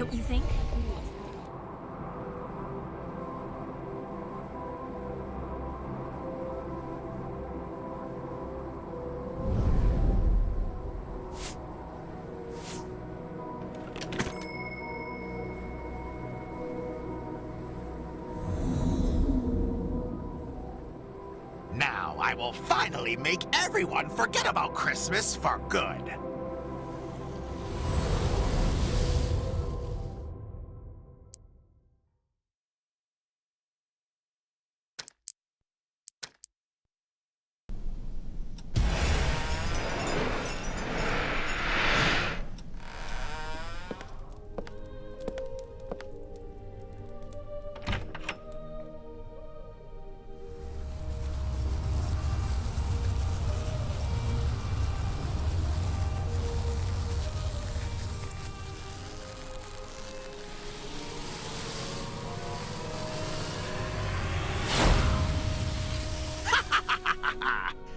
don't you think? Now I will finally make everyone forget about Christmas for good.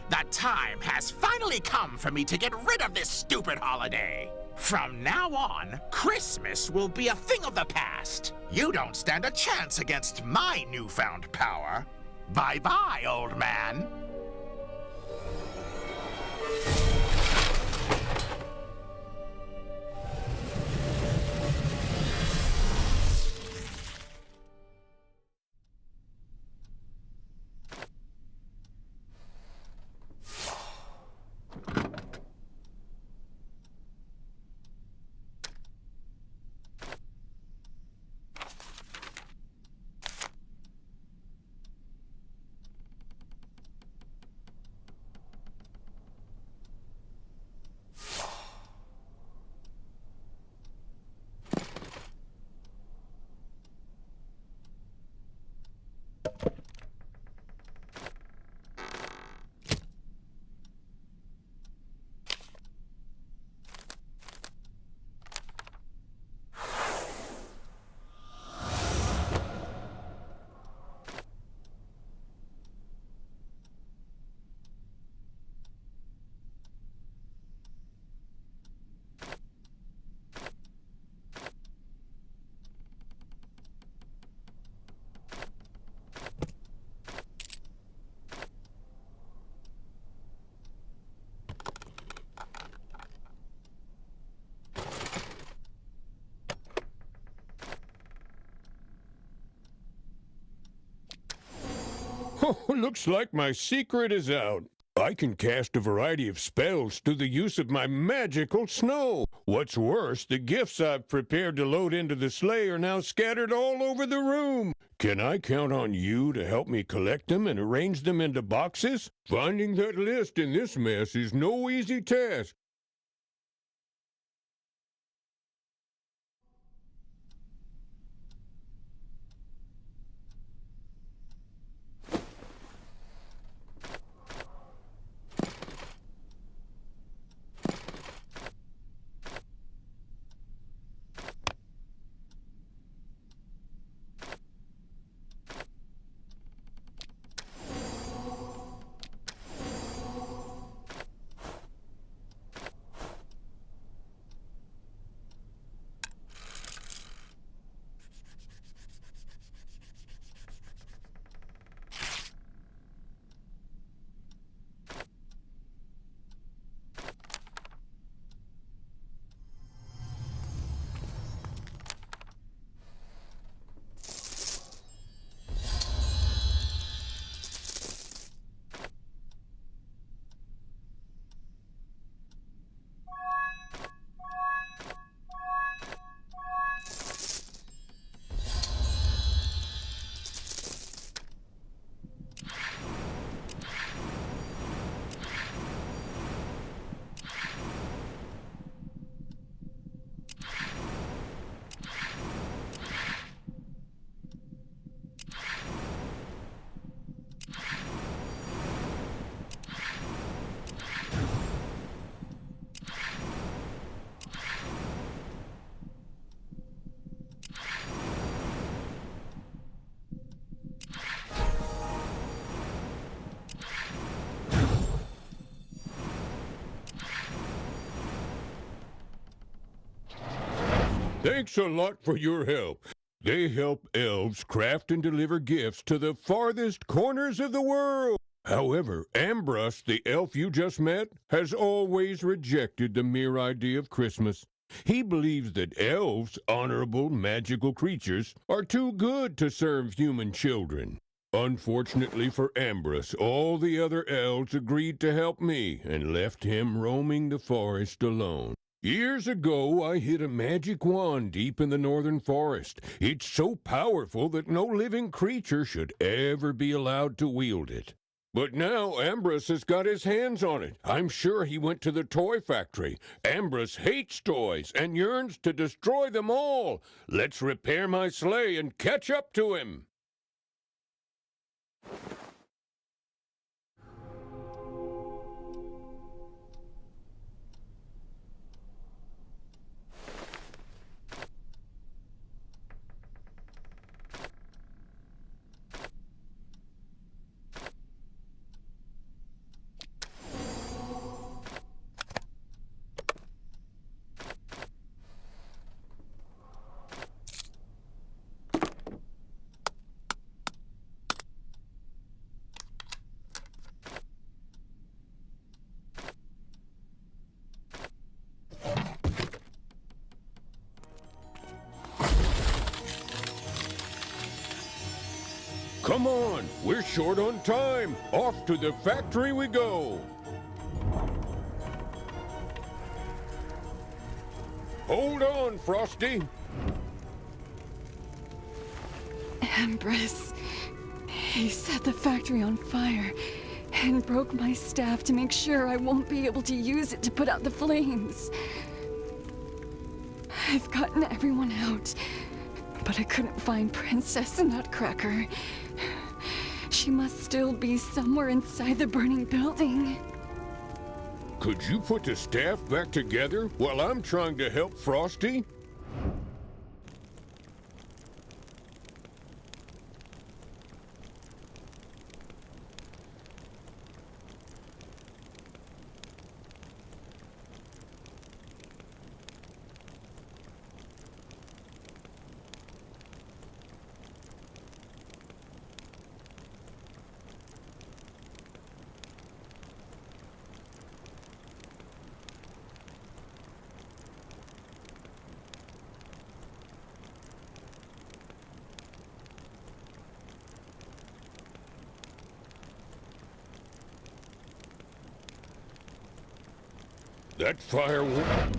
The time has finally come for me to get rid of this stupid holiday. From now on, Christmas will be a thing of the past. You don't stand a chance against my newfound power. Bye-bye, old man. Oh, looks like my secret is out. I can cast a variety of spells through the use of my magical snow. What's worse, the gifts I've prepared to load into the sleigh are now scattered all over the room. Can I count on you to help me collect them and arrange them into boxes? Finding that list in this mess is no easy task. Thanks a lot for your help. They help elves craft and deliver gifts to the farthest corners of the world. However, Ambrose, the elf you just met, has always rejected the mere idea of Christmas. He believes that elves, honorable, magical creatures, are too good to serve human children. Unfortunately for Ambrose, all the other elves agreed to help me and left him roaming the forest alone. Years ago, I hid a magic wand deep in the northern forest. It's so powerful that no living creature should ever be allowed to wield it. But now Ambrose has got his hands on it. I'm sure he went to the toy factory. Ambrose hates toys and yearns to destroy them all. Let's repair my sleigh and catch up to him. Come on, we're short on time. Off to the factory we go. Hold on, Frosty. Ambrose. He set the factory on fire and broke my staff to make sure I won't be able to use it to put out the flames. I've gotten everyone out, but I couldn't find Princess Nutcracker. She must still be somewhere inside the burning building. Could you put the staff back together while I'm trying to help Frosty? That fire won't...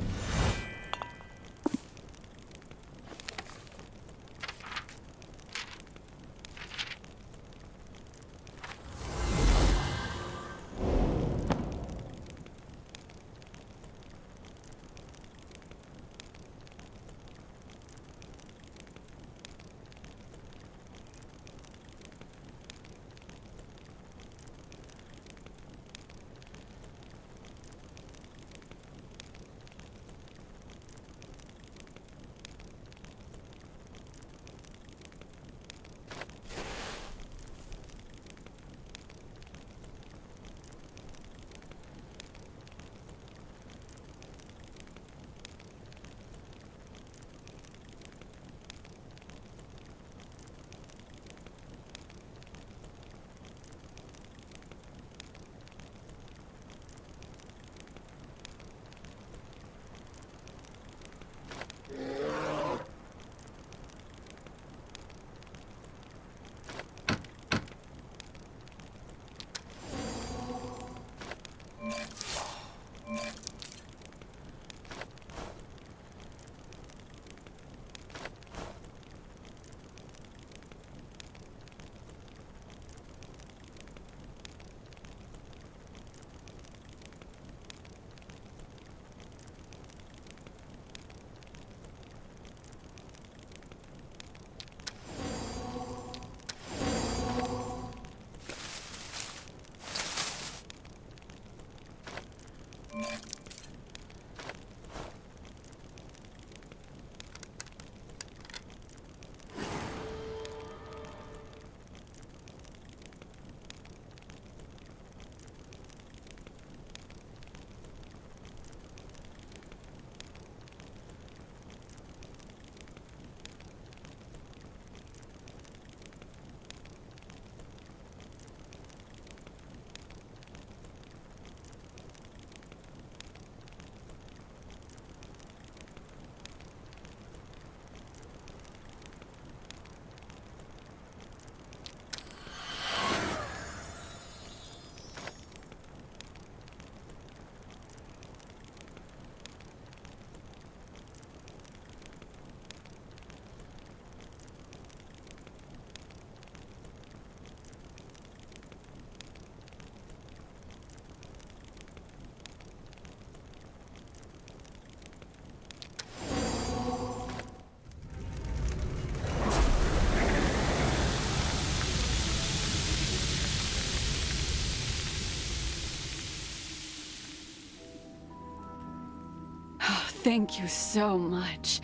Thank you so much.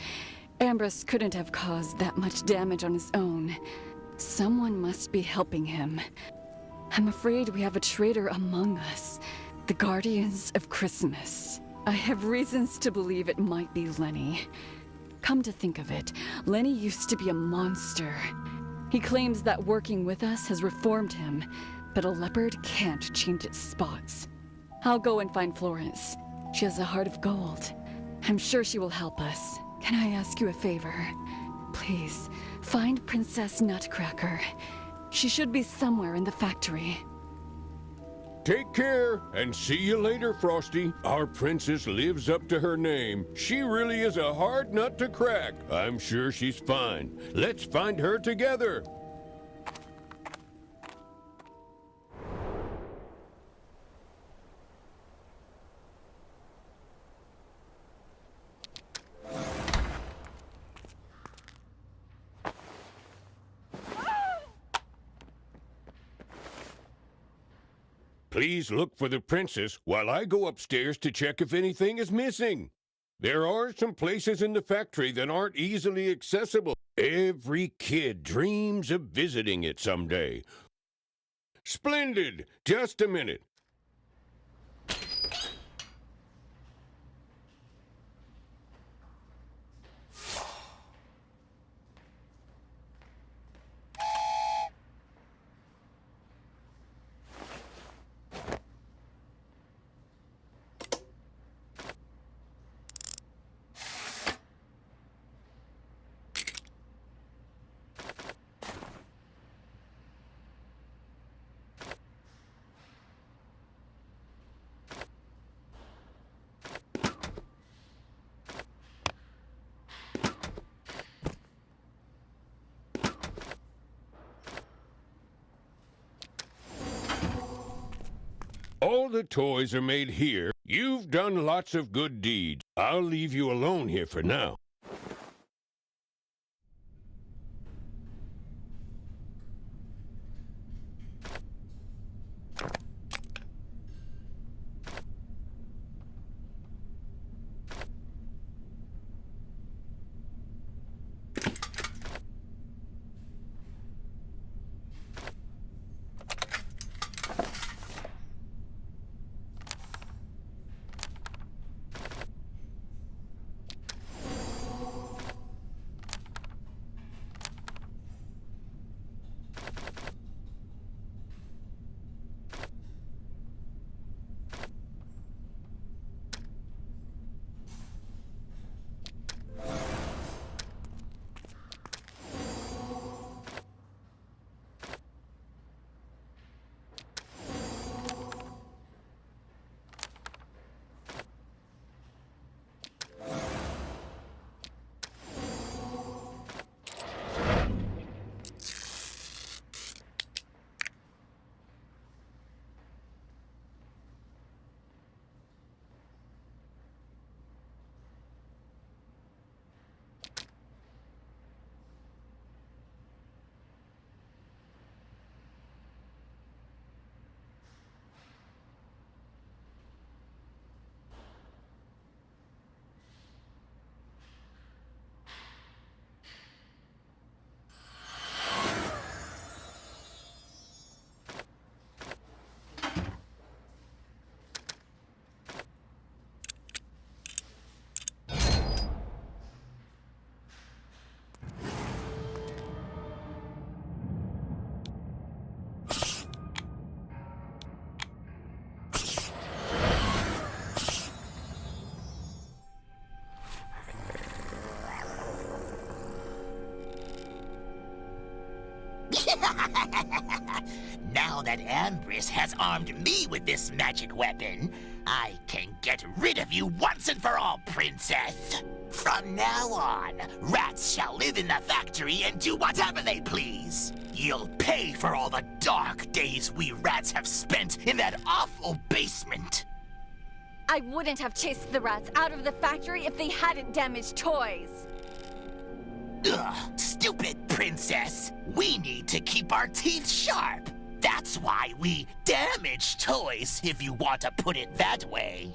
Ambrose couldn't have caused that much damage on his own. Someone must be helping him. I'm afraid we have a traitor among us. The Guardians of Christmas. I have reasons to believe it might be Lenny. Come to think of it, Lenny used to be a monster. He claims that working with us has reformed him, but a leopard can't change its spots. I'll go and find Florence. She has a heart of gold. I'm sure she will help us. Can I ask you a favor? Please, find Princess Nutcracker. She should be somewhere in the factory. Take care, and see you later, Frosty. Our princess lives up to her name. She really is a hard nut to crack. I'm sure she's fine. Let's find her together. Please look for the princess while I go upstairs to check if anything is missing. There are some places in the factory that aren't easily accessible. Every kid dreams of visiting it someday. Splendid! Just a minute. All the toys are made here. You've done lots of good deeds. I'll leave you alone here for now. Now that Ambrose has armed me with this magic weapon, I can get rid of you once and for all, Princess. From now on, rats shall live in the factory and do whatever they please. You'll pay for all the dark days we rats have spent in that awful basement. I wouldn't have chased the rats out of the factory if they hadn't damaged toys. Ugh, stupid princess. We need to keep our teeth sharp. That's why we damage toys, if you want to put it that way.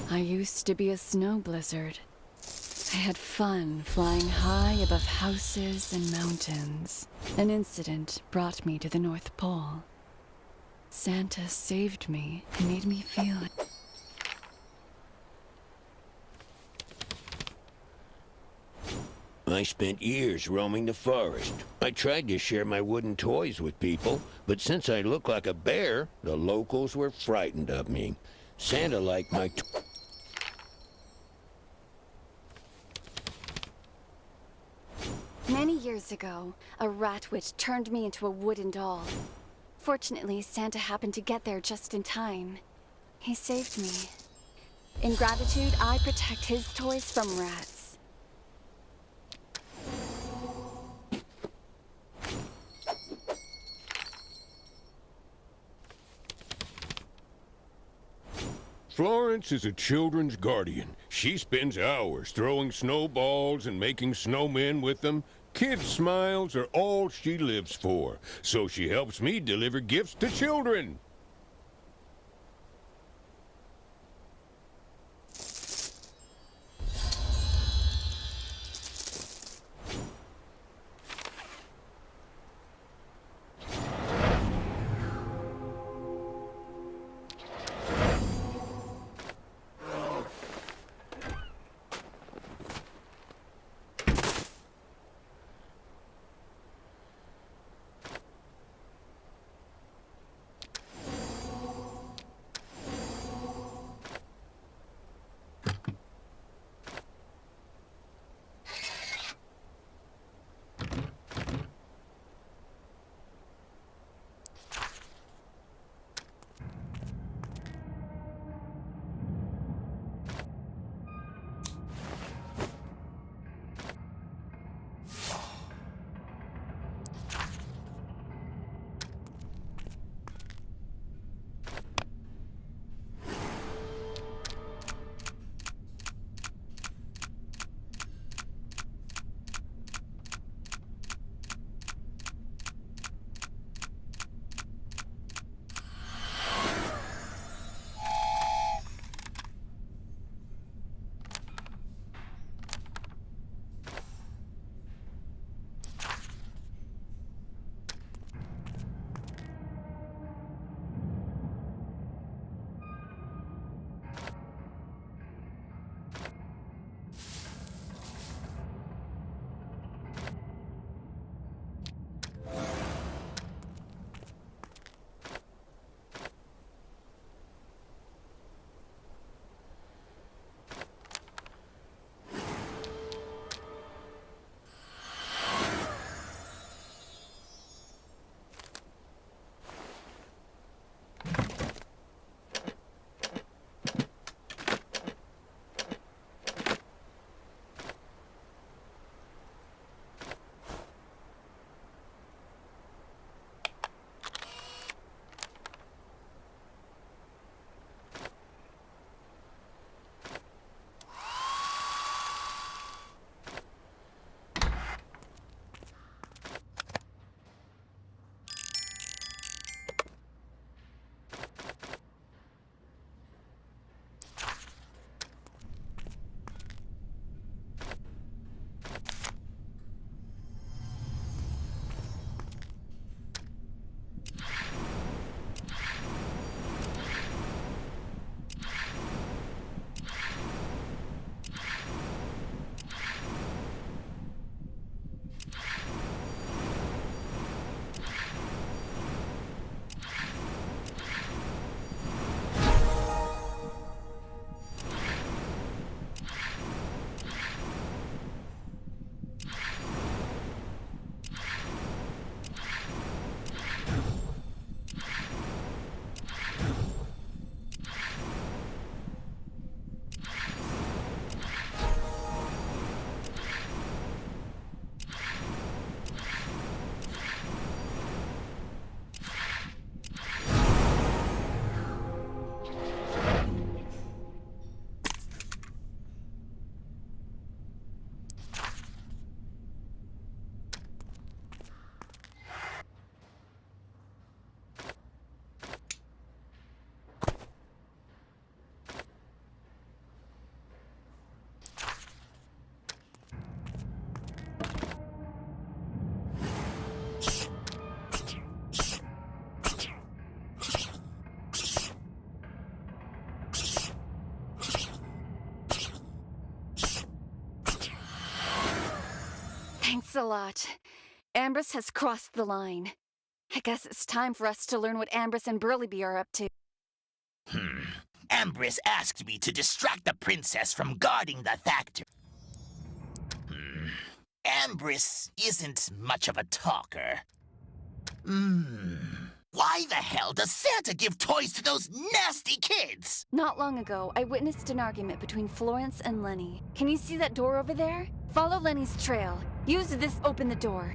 I used to be a snow blizzard. I had fun flying high above houses and mountains. An incident brought me to the North Pole. Santa saved me and made me feel it. I spent years roaming the forest. I tried to share my wooden toys with people, but since I look like a bear, the locals were frightened of me. Santa liked my Many years ago, a rat witch turned me into a wooden doll. Fortunately, Santa happened to get there just in time. He saved me. In gratitude, I protect his toys from rats. Florence is a children's guardian. She spends hours throwing snowballs and making snowmen with them. Kids' smiles are all she lives for, so she helps me deliver gifts to children. Thanks a lot. Ambrose has crossed the line. I guess it's time for us to learn what Ambrose and Burleigh are up to. Ambrose asked me to distract the princess from guarding the factory. Ambrose isn't much of a talker. Why the hell does Santa give toys to those nasty kids? Not long ago, I witnessed an argument between Florence and Lenny. Can you see that door over there? Follow Lenny's trail. Use this to open the door.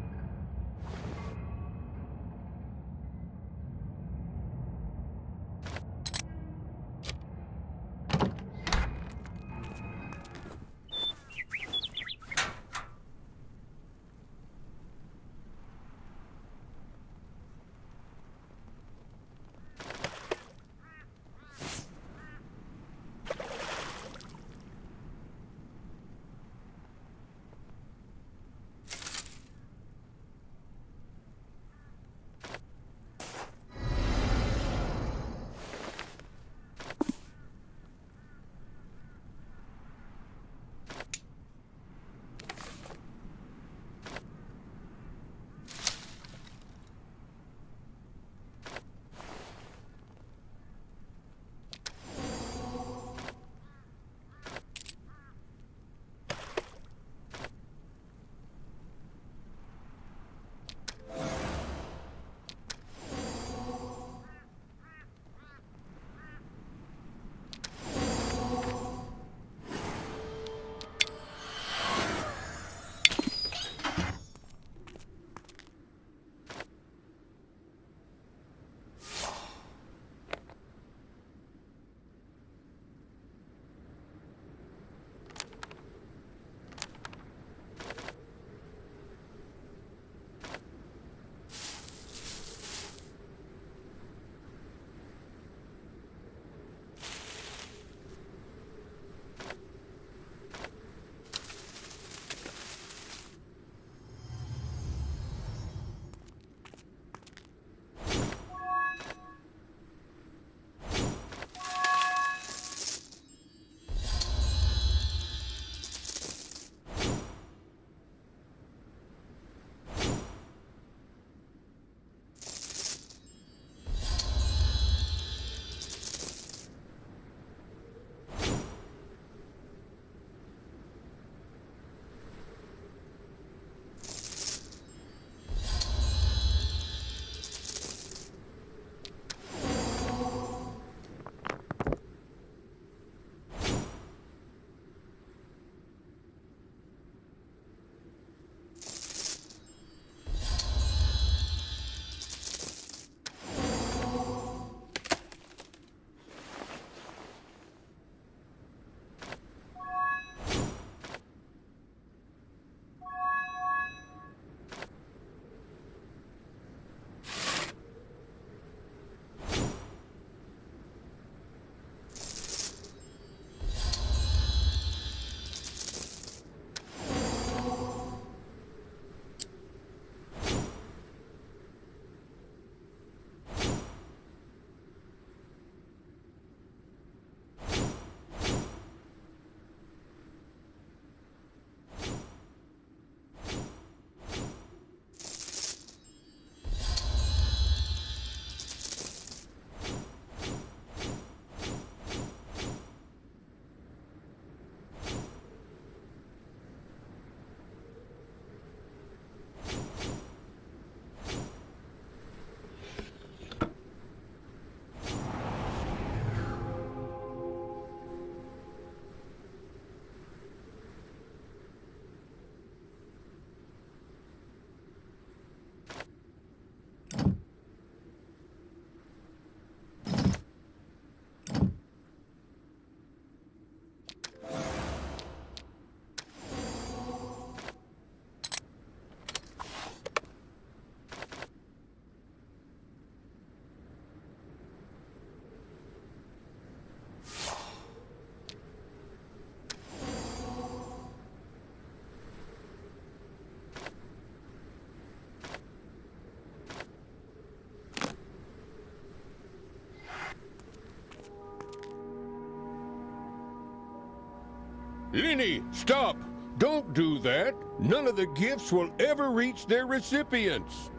Lenny, stop! Don't do that. None of the gifts will ever reach their recipients.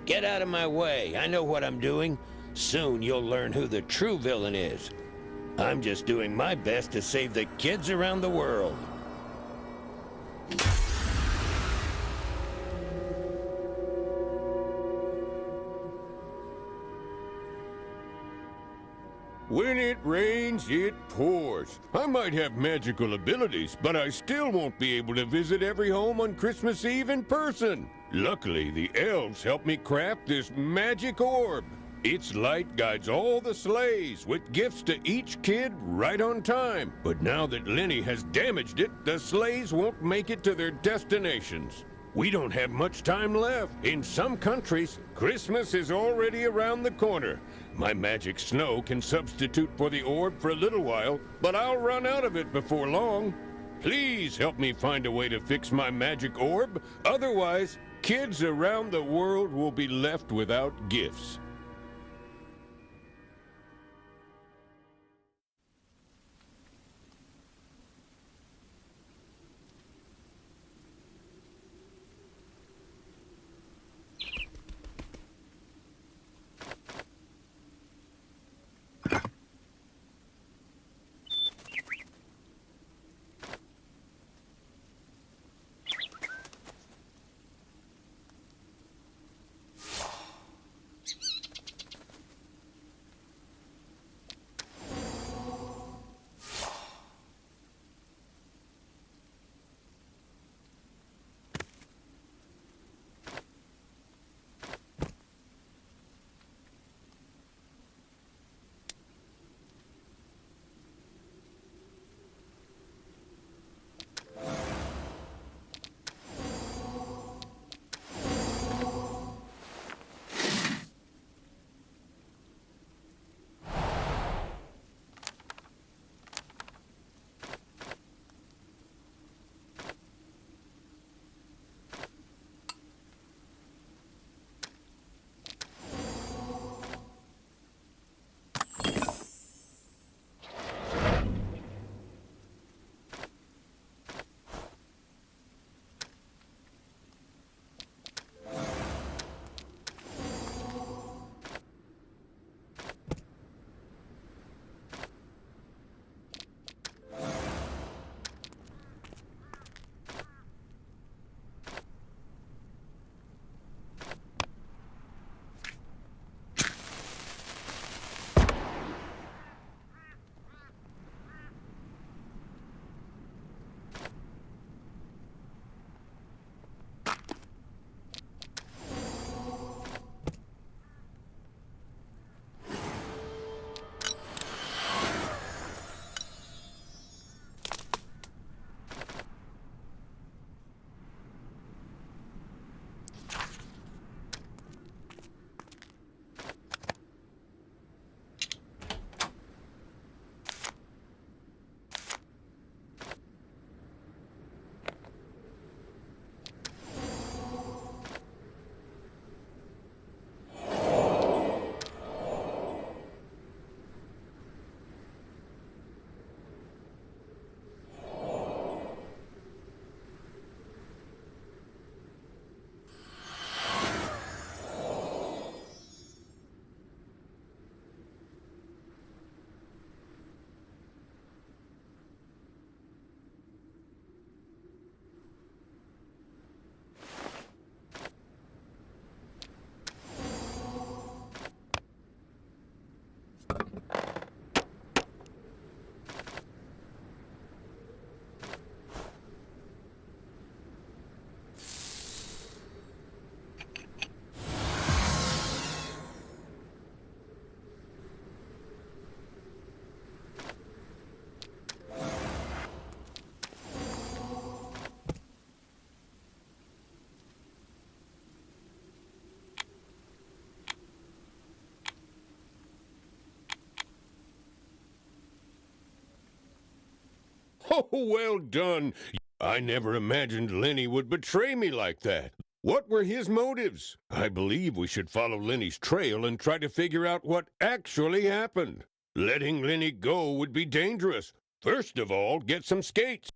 Get out of my way. I know what I'm doing. Soon you'll learn who the true villain is. I'm just doing my best to save the kids around the world. When it rains, it pours. I might have magical abilities, but I still won't be able to visit every home on Christmas Eve in person. Luckily, the elves helped me craft this magic orb. Its light guides all the sleighs with gifts to each kid right on time. But now that Lenny has damaged it, the sleighs won't make it to their destinations. We don't have much time left. In some countries, Christmas is already around the corner. My magic snow can substitute for the orb for a little while, but I'll run out of it before long. Please help me find a way to fix my magic orb. Otherwise, kids around the world will be left without gifts. Oh, well done. I never imagined Lenny would betray me like that. What were his motives? I believe we should follow Lenny's trail and try to figure out what actually happened. Letting Lenny go would be dangerous. First of all, get some skates.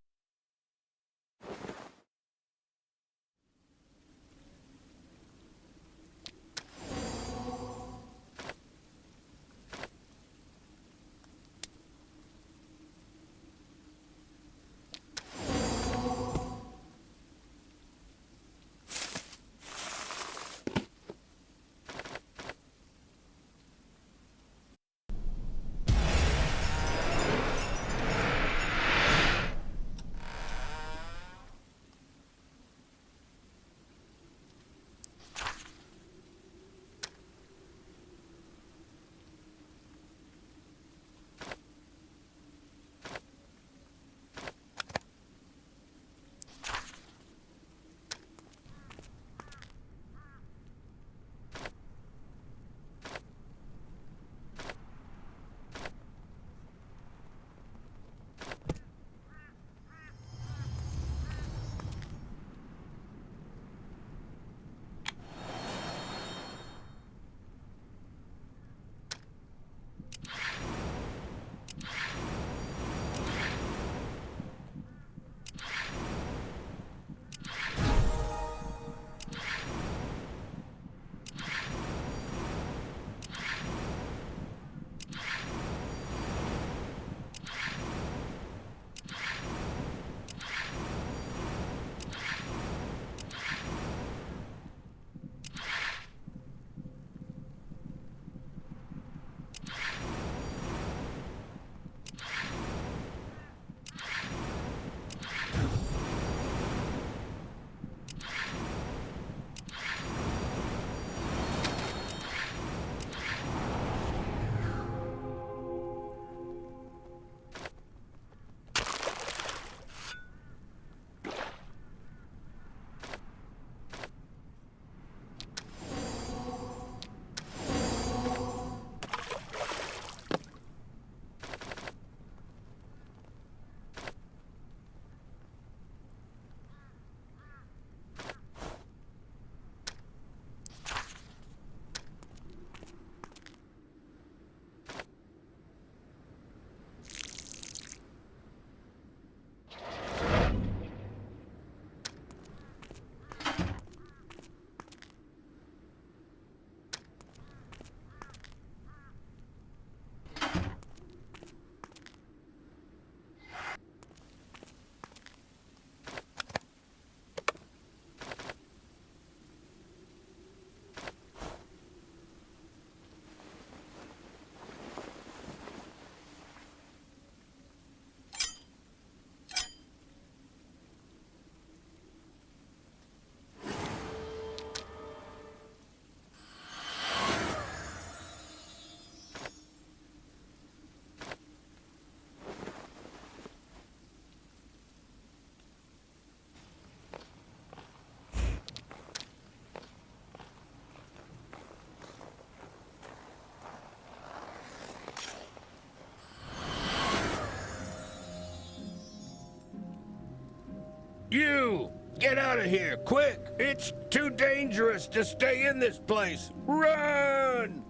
You! Get out of here, quick! It's too dangerous to stay in this place! Run!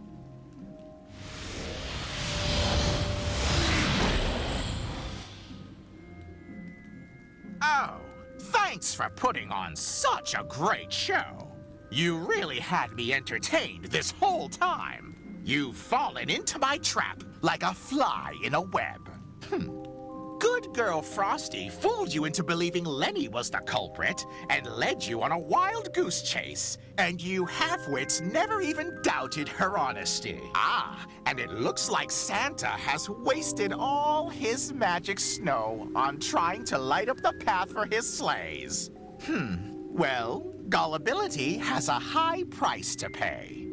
Oh, thanks for putting on such a great show. You really had me entertained this whole time. You've fallen into my trap like a fly in a web. Good girl Frosty fooled you into believing Lenny was the culprit and led you on a wild goose chase. And you half-wits never even doubted her honesty. Ah, and it looks like Santa has wasted all his magic snow on trying to light up the path for his sleighs. Well, gullibility has a high price to pay.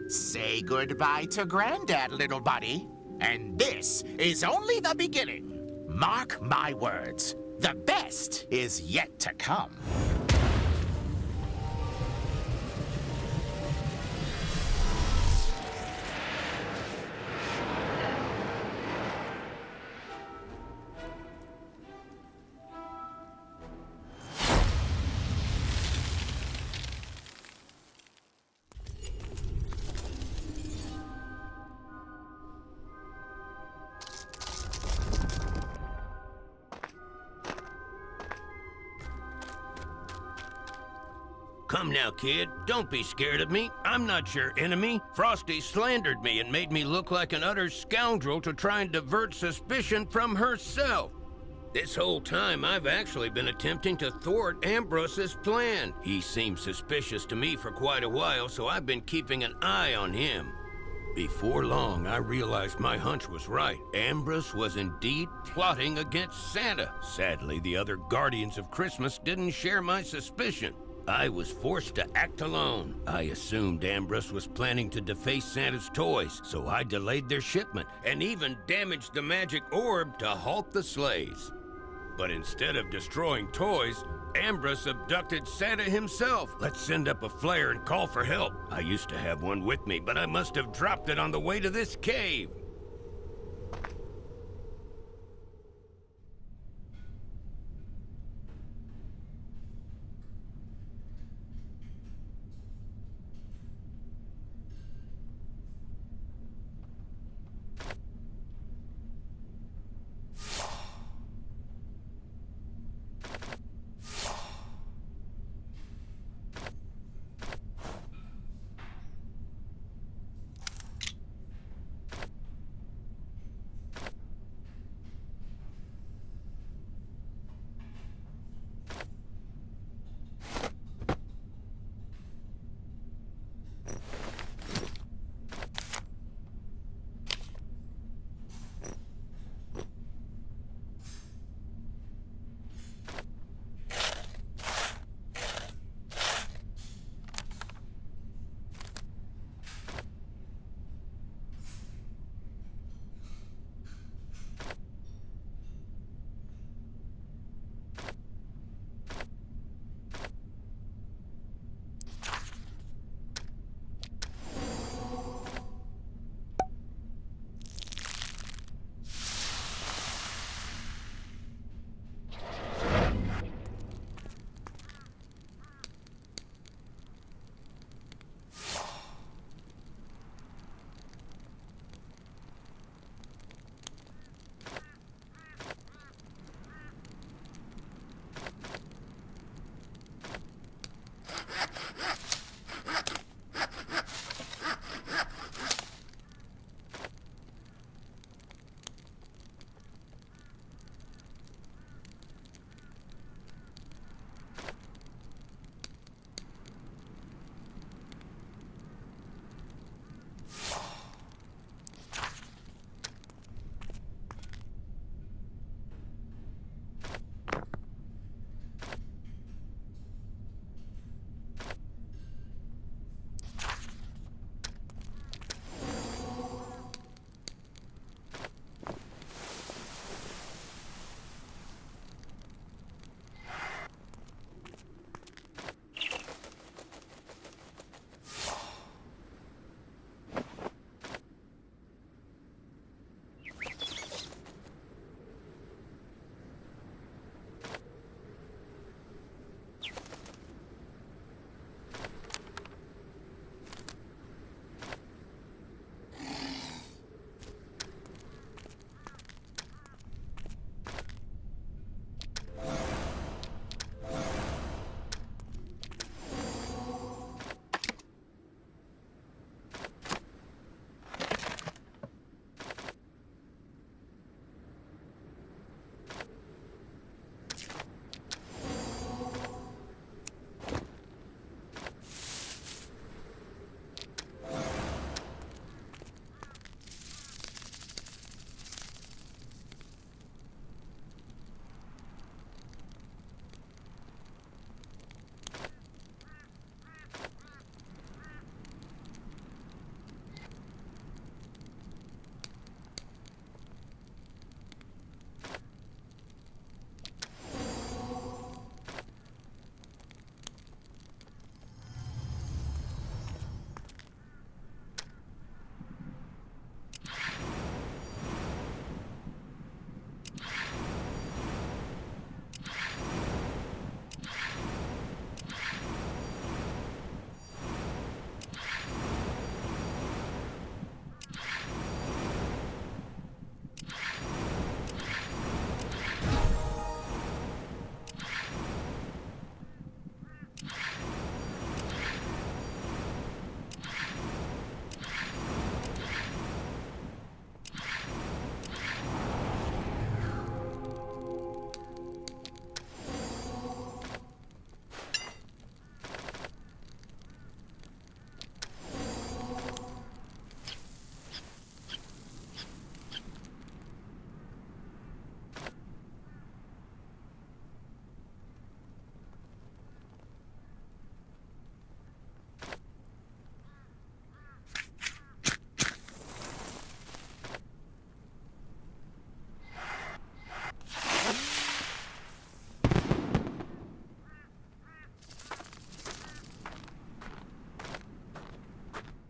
Say goodbye to Granddad, little buddy. And this is only the beginning. Mark my words, the best is yet to come. Come now, kid. Don't be scared of me. I'm not your enemy. Frosty slandered me and made me look like an utter scoundrel to try and divert suspicion from herself. This whole time, I've actually been attempting to thwart Ambrose's plan. He seemed suspicious to me for quite a while, so I've been keeping an eye on him. Before long, I realized my hunch was right. Ambrose was indeed plotting against Santa. Sadly, the other Guardians of Christmas didn't share my suspicion. I was forced to act alone. I assumed Ambrose was planning to deface Santa's toys, so I delayed their shipment and even damaged the magic orb to halt the sleighs. But instead of destroying toys, Ambrose abducted Santa himself. Let's send up a flare and call for help. I used to have one with me, but I must have dropped it on the way to this cave.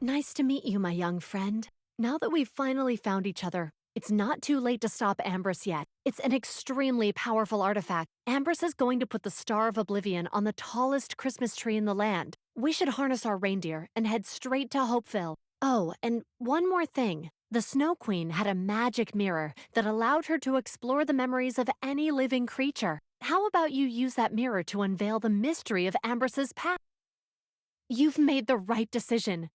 Nice to meet you, my young friend. Now that we've finally found each other, it's not too late to stop Ambrose yet. It's an extremely powerful artifact. Ambrose is going to put the Star of Oblivion on the tallest Christmas tree in the land. We should harness our reindeer and head straight to Hopeville. Oh, and one more thing. The Snow Queen had a magic mirror that allowed her to explore the memories of any living creature. How about you use that mirror to unveil the mystery of Ambrose's past? You've made the right decision.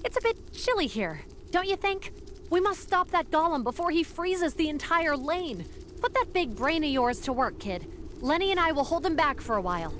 It's a bit chilly here, don't you think? We must stop that golem before he freezes the entire lane. Put that big brain of yours to work, kid. Lenny and I will hold him back for a while.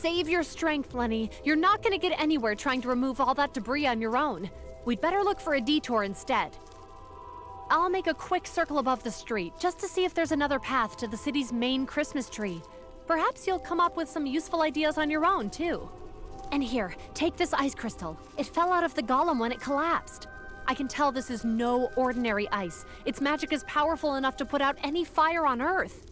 Save your strength, Lenny. You're not gonna get anywhere trying to remove all that debris on your own. We'd better look for a detour instead. I'll make a quick circle above the street, just to see if there's another path to the city's main Christmas tree. Perhaps you'll come up with some useful ideas on your own, too. And here, take this ice crystal. It fell out of the golem when it collapsed. I can tell this is no ordinary ice. Its magic is powerful enough to put out any fire on Earth.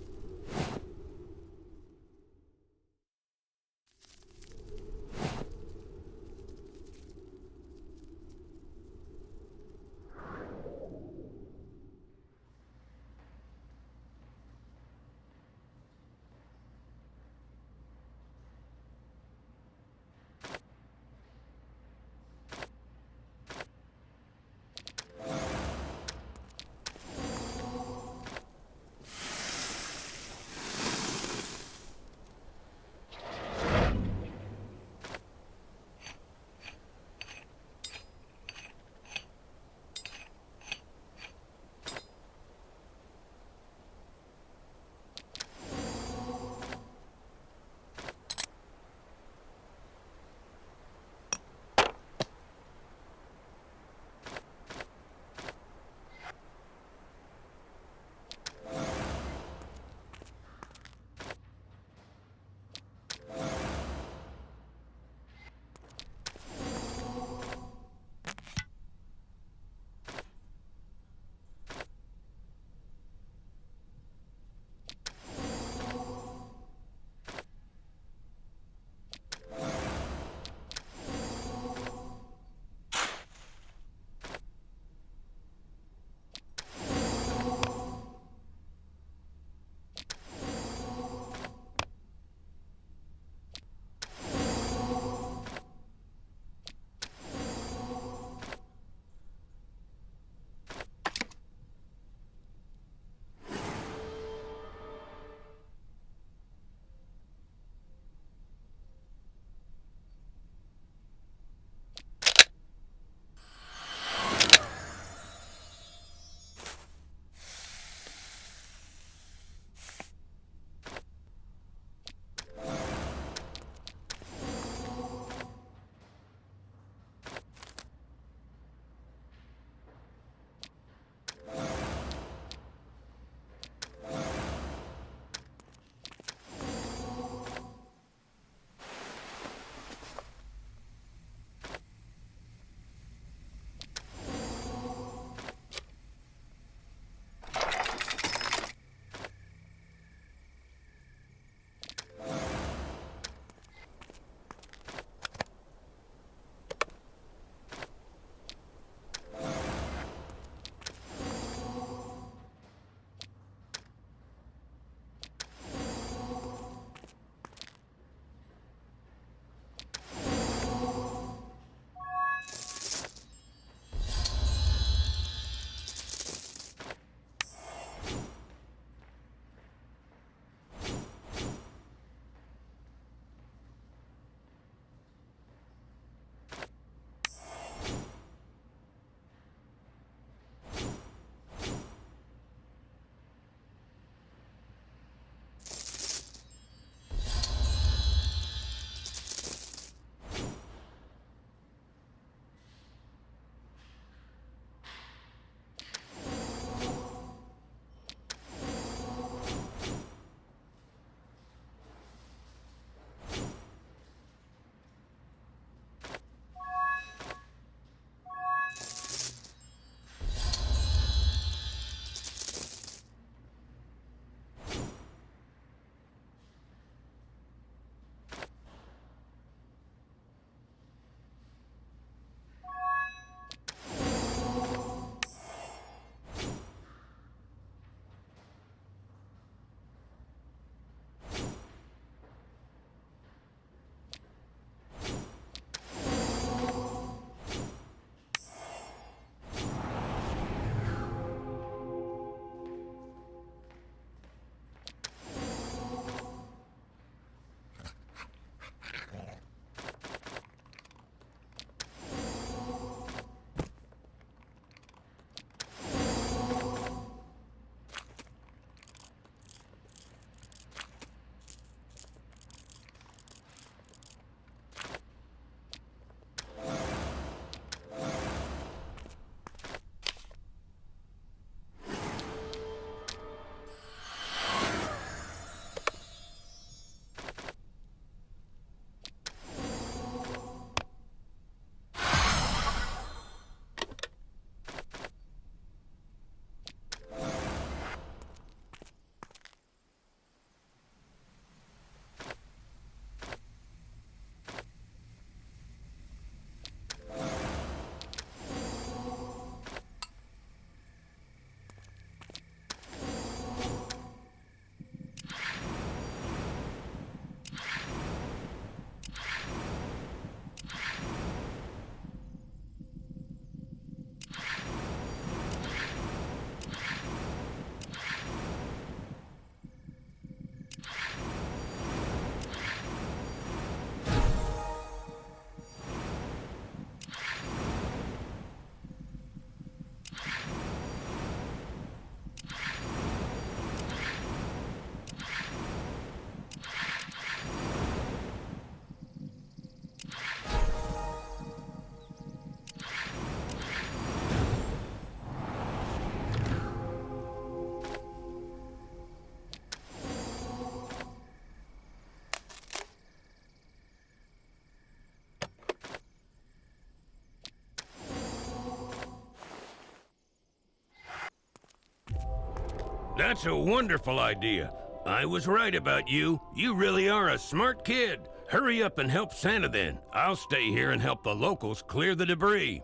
That's a wonderful idea. I was right about you. You really are a smart kid. Hurry up and help Santa then. I'll stay here and help the locals clear the debris.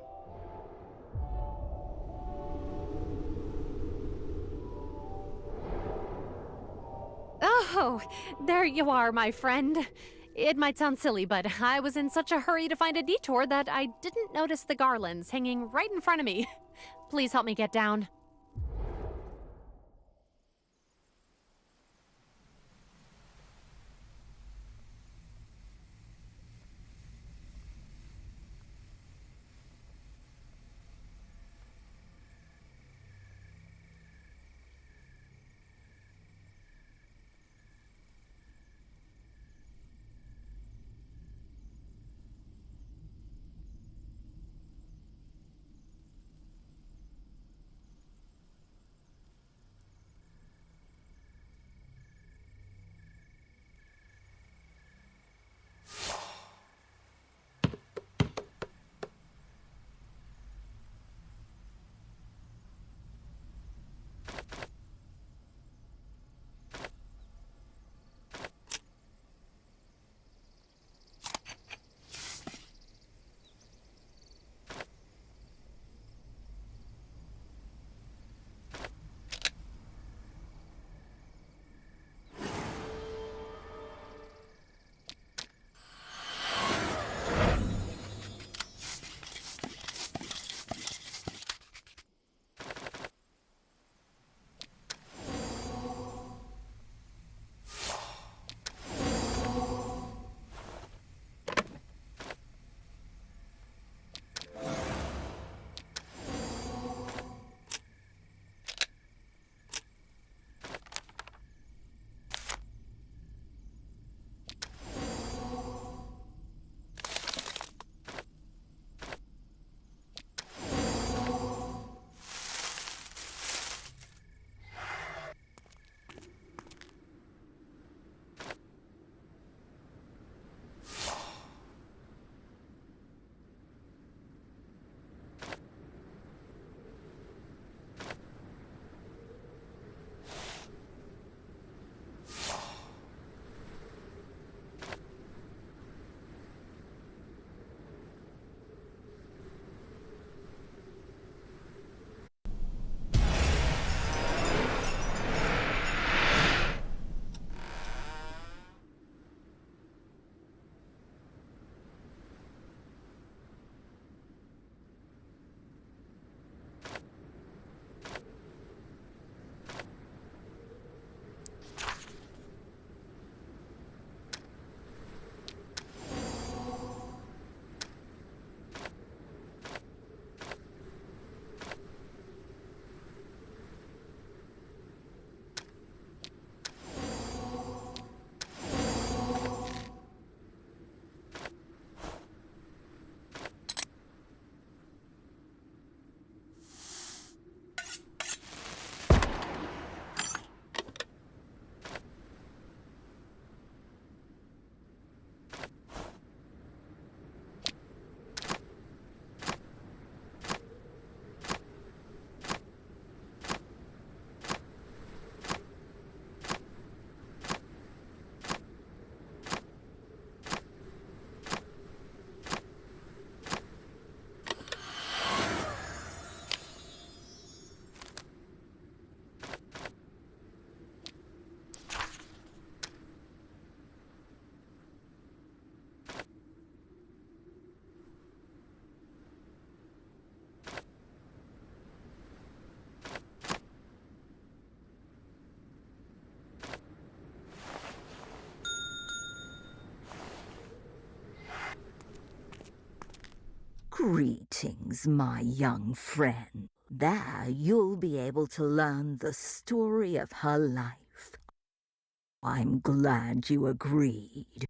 Oh, there you are, my friend. It might sound silly, but I was in such a hurry to find a detour that I didn't notice the garlands hanging right in front of me. Please help me get down. Greetings, my young friend. There you'll be able to learn the story of her life. I'm glad you agreed.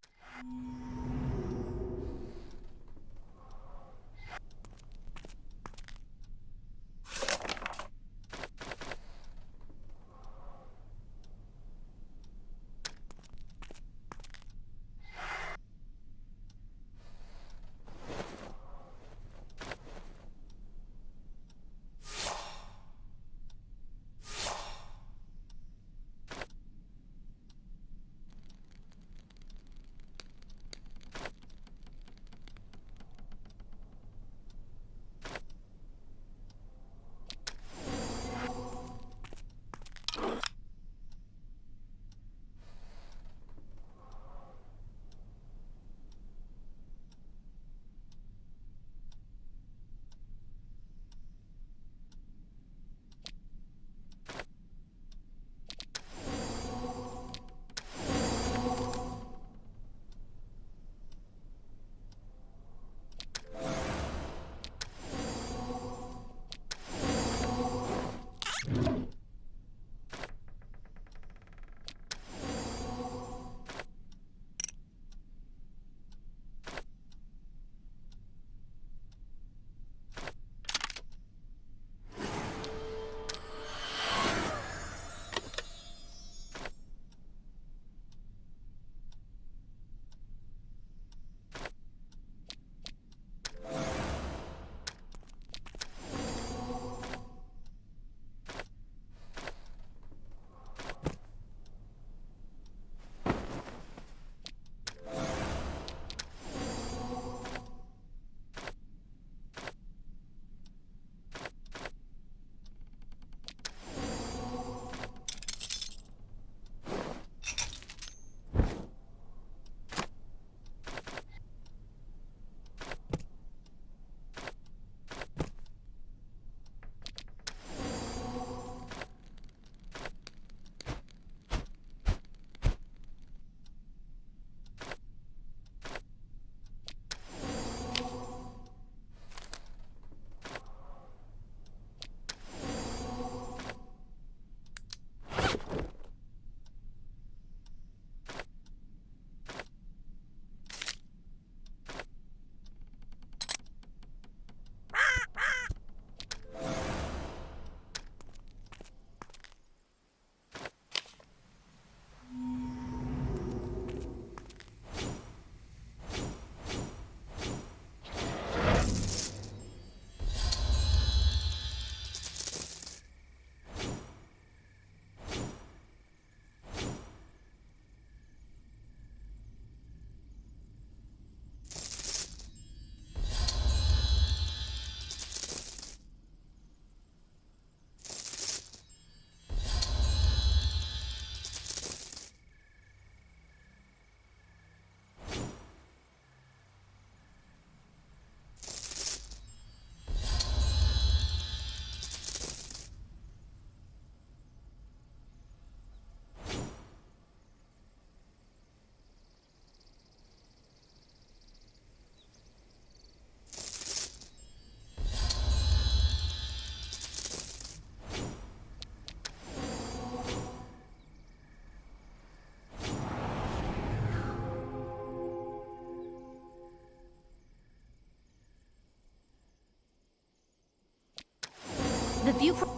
The view from...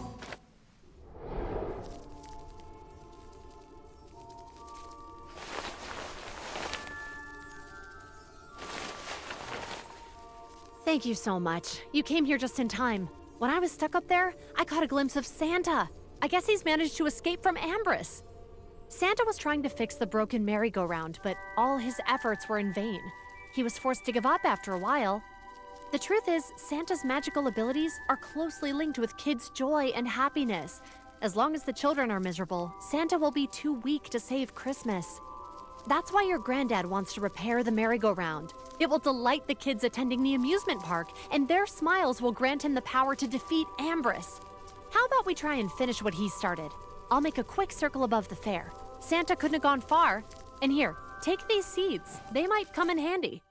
Thank you so much. You came here just in time. When I was stuck up there, I caught a glimpse of Santa. I guess he's managed to escape from Ambrose. Santa was trying to fix the broken merry-go-round, but all his efforts were in vain. He was forced to give up after a while. The truth is, Santa's magical abilities are closely linked with kids' joy and happiness. As long as the children are miserable, Santa will be too weak to save Christmas. That's why your granddad wants to repair the merry-go-round. It will delight the kids attending the amusement park, and their smiles will grant him the power to defeat Ambrose. How about we try and finish what he started? I'll make a quick circle above the fair. Santa couldn't have gone far. And here, take these seeds. They might come in handy.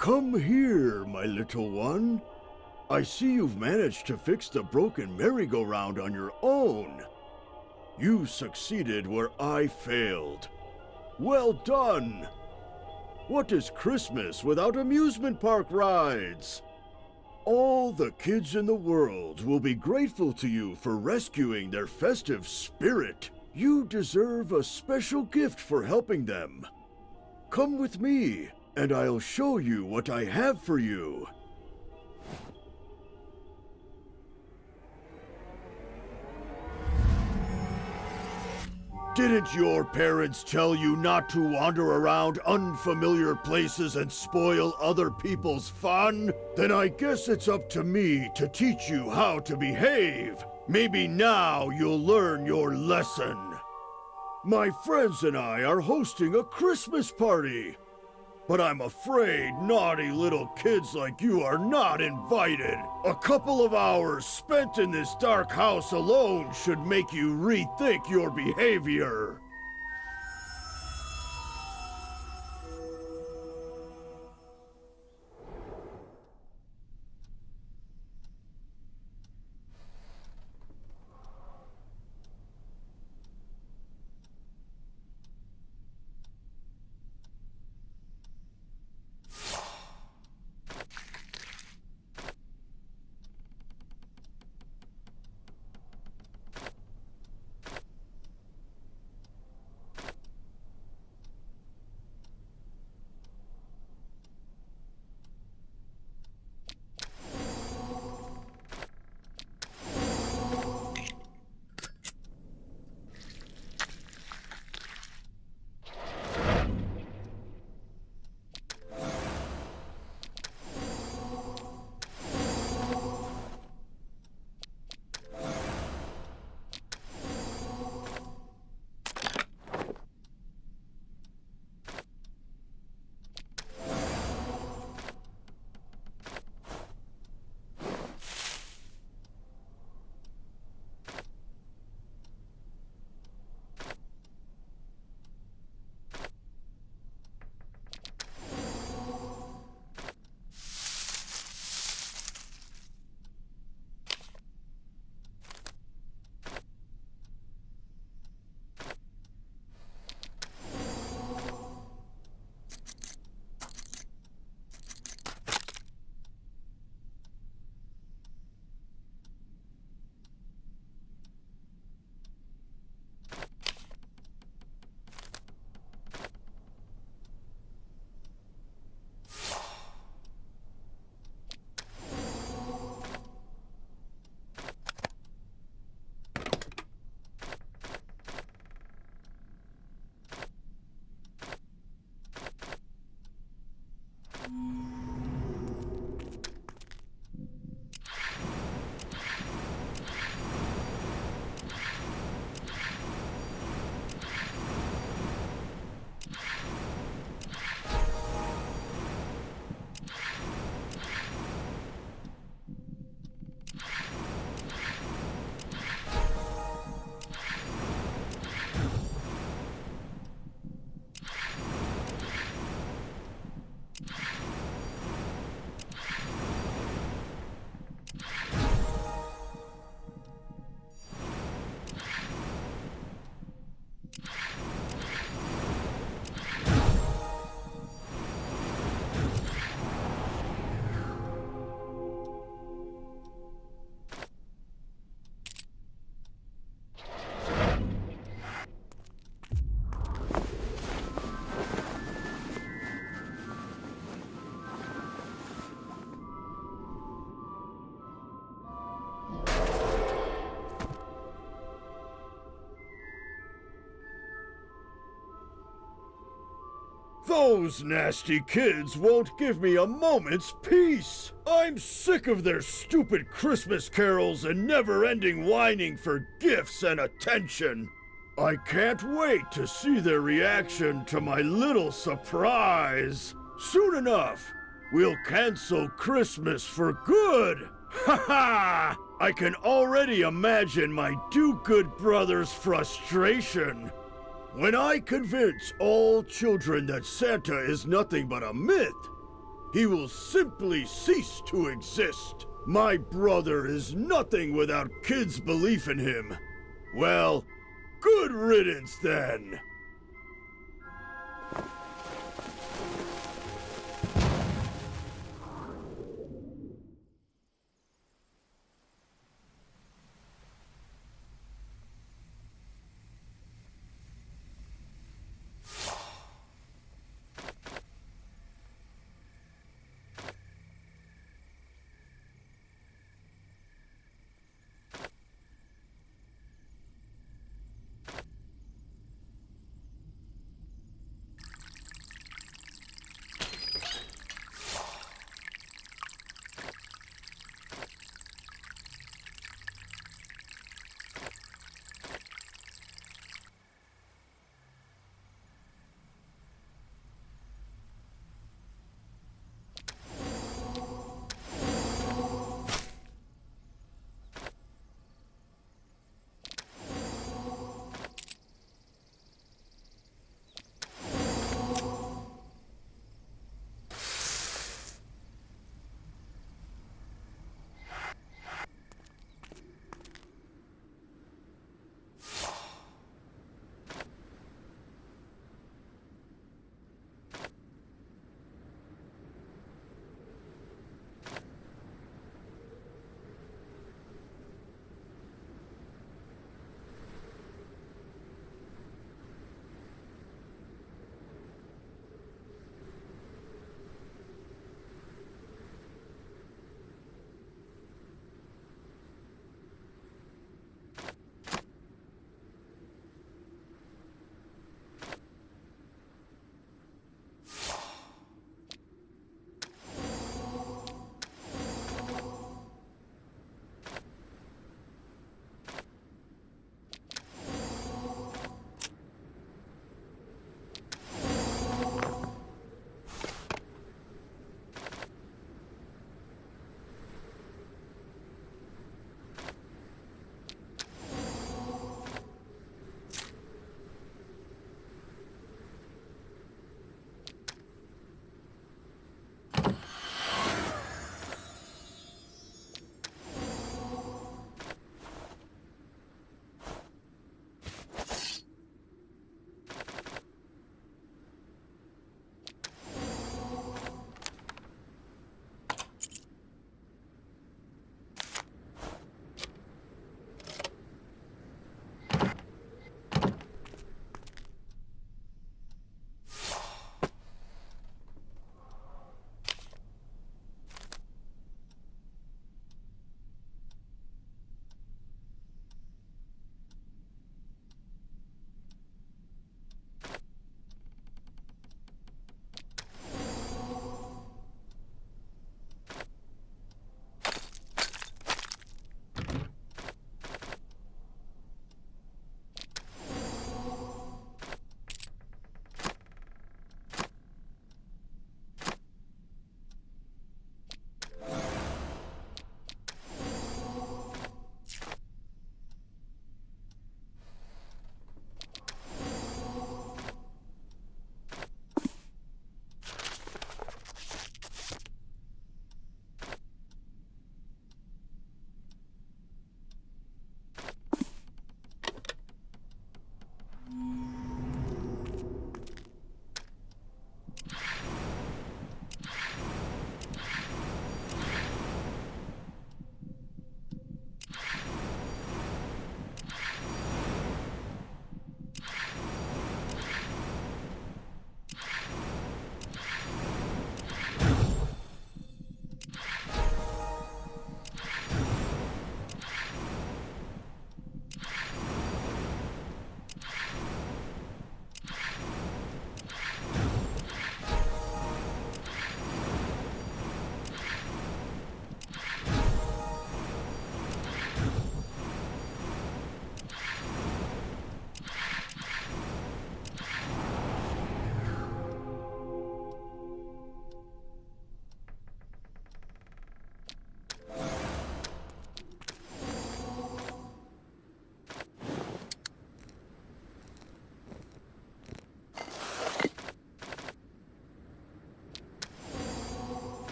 Come here, my little one. I see you've managed to fix the broken merry-go-round on your own. You succeeded where I failed. Well done! What is Christmas without amusement park rides? All the kids in the world will be grateful to you for rescuing their festive spirit. You deserve a special gift for helping them. Come with me, and I'll show you what I have for you. Didn't your parents tell you not to wander around unfamiliar places and spoil other people's fun? Then I guess it's up to me to teach you how to behave. Maybe now you'll learn your lesson. My friends and I are hosting a Christmas party. But I'm afraid naughty little kids like you are not invited. A couple of hours spent in this dark house alone should make you rethink your behavior. Those nasty kids won't give me a moment's peace. I'm sick of their stupid Christmas carols and never-ending whining for gifts and attention. I can't wait to see their reaction to my little surprise. Soon enough, we'll cancel Christmas for good. Ha ha! I can already imagine my do-good brother's frustration. When I convince all children that Santa is nothing but a myth, he will simply cease to exist. My brother is nothing without kids' belief in him. Well, good riddance then.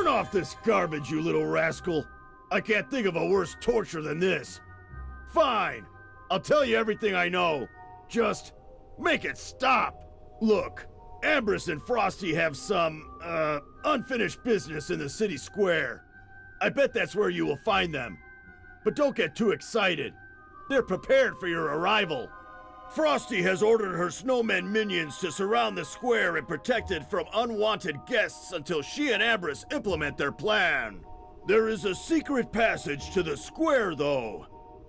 Turn off this garbage, you little rascal! I can't think of a worse torture than this. Fine! I'll tell you everything I know. Just make it stop! Look, Ambrose and Frosty have some, unfinished business in the city square. I bet that's where you will find them. But don't get too excited. They're prepared for your arrival. Frosty has ordered her snowmen minions to surround the square and protect it from unwanted guests until she and Ambrose implement their plan. There is a secret passage to the square, though.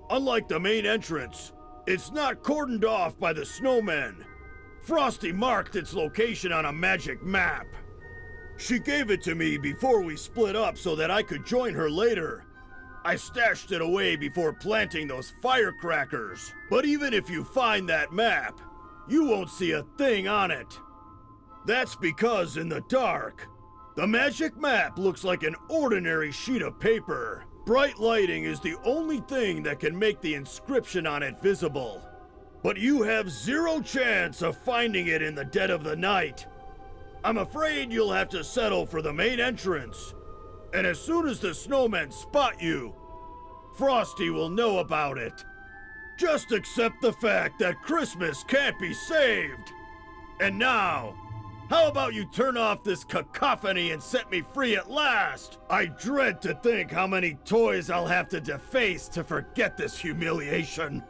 Unlike the main entrance, it's not cordoned off by the snowmen. Frosty marked its location on a magic map. She gave it to me before we split up so that I could join her later. I stashed it away before planting those firecrackers. But even if you find that map, you won't see a thing on it. That's because in the dark, the magic map looks like an ordinary sheet of paper. Bright lighting is the only thing that can make the inscription on it visible. But you have zero chance of finding it in the dead of the night. I'm afraid you'll have to settle for the main entrance. And as soon as the snowmen spot you, Frosty will know about it. Just accept the fact that Christmas can't be saved. And now, how about you turn off this cacophony and set me free at last? I dread to think how many toys I'll have to deface to forget this humiliation.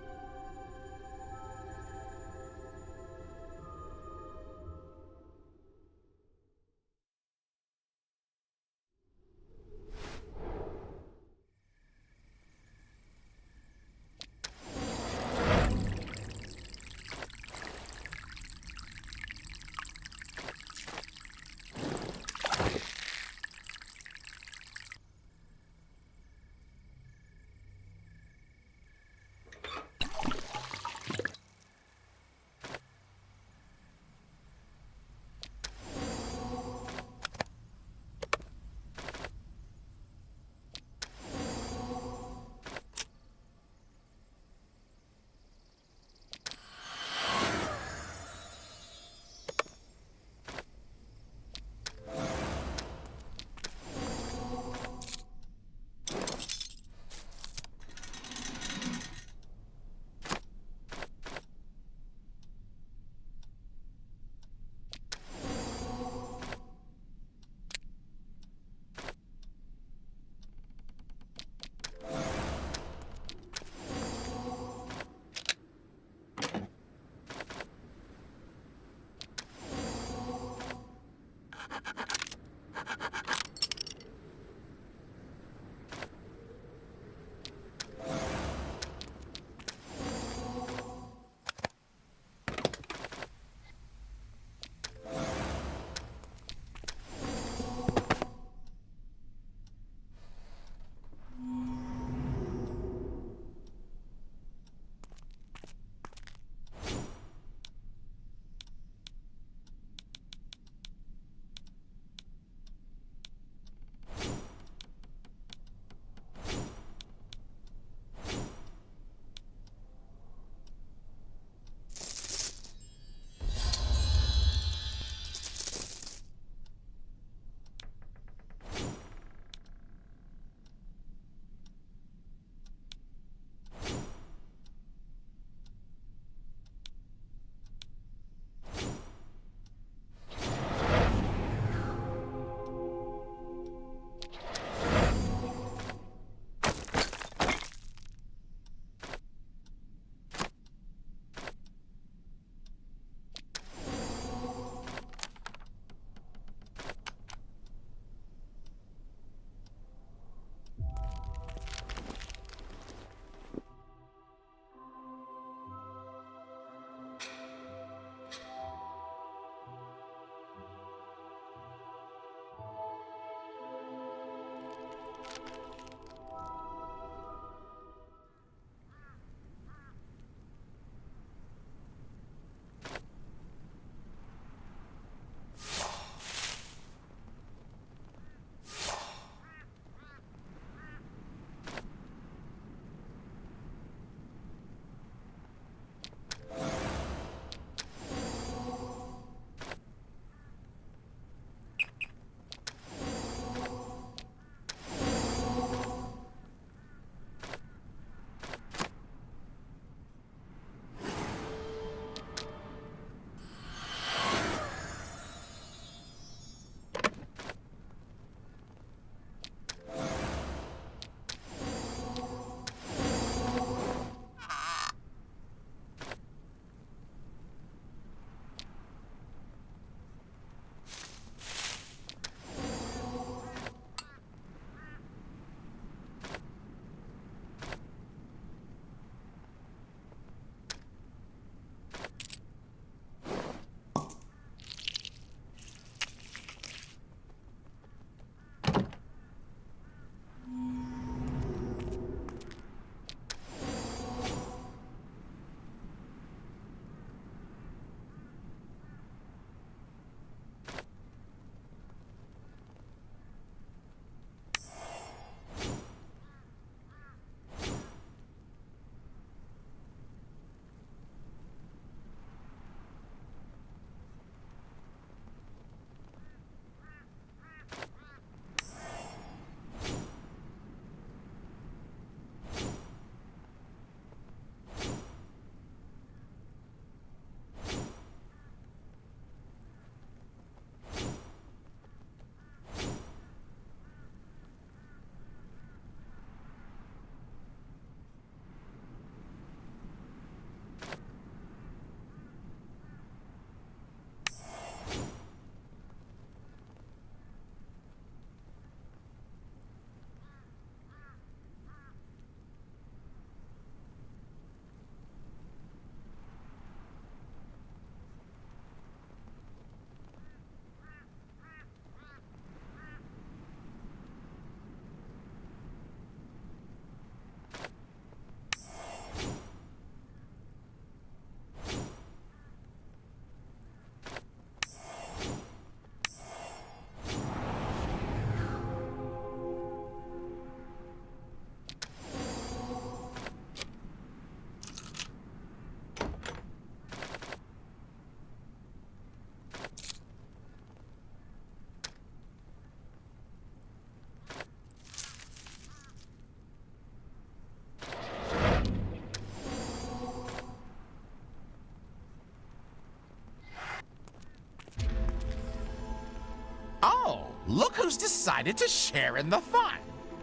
look who's decided to share in the fun.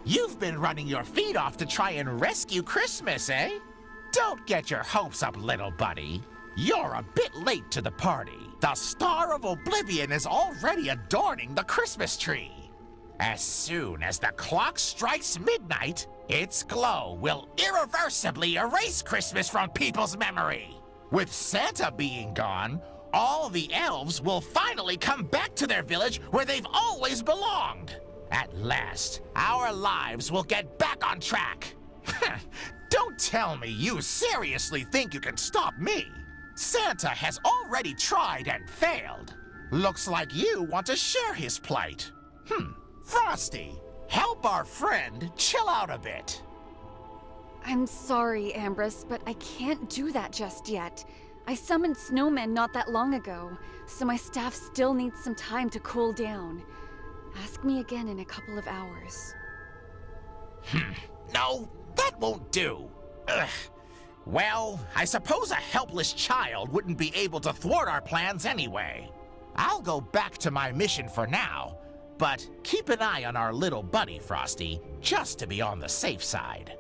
You've been running your feet off to try and rescue Christmas, eh? Don't get your hopes up, little buddy. You're a bit late to the party. The Star of Oblivion is already adorning the Christmas tree. As soon as the clock strikes midnight, its glow will irreversibly erase Christmas from people's memory. With Santa being gone, all the elves will finally come back to their village where they've always belonged. At last, our lives will get back on track. Don't tell me you seriously think you can stop me. Santa has already tried and failed. Looks like you want to share his plight. Frosty, help our friend chill out a bit. I'm sorry, Ambrose, but I can't do that just yet. I summoned snowmen not that long ago, so my staff still needs some time to cool down. Ask me again in a couple of hours. No, that won't do. Ugh. Well, I suppose a helpless child wouldn't be able to thwart our plans anyway. I'll go back to my mission for now, but keep an eye on our little buddy, Frosty, just to be on the safe side.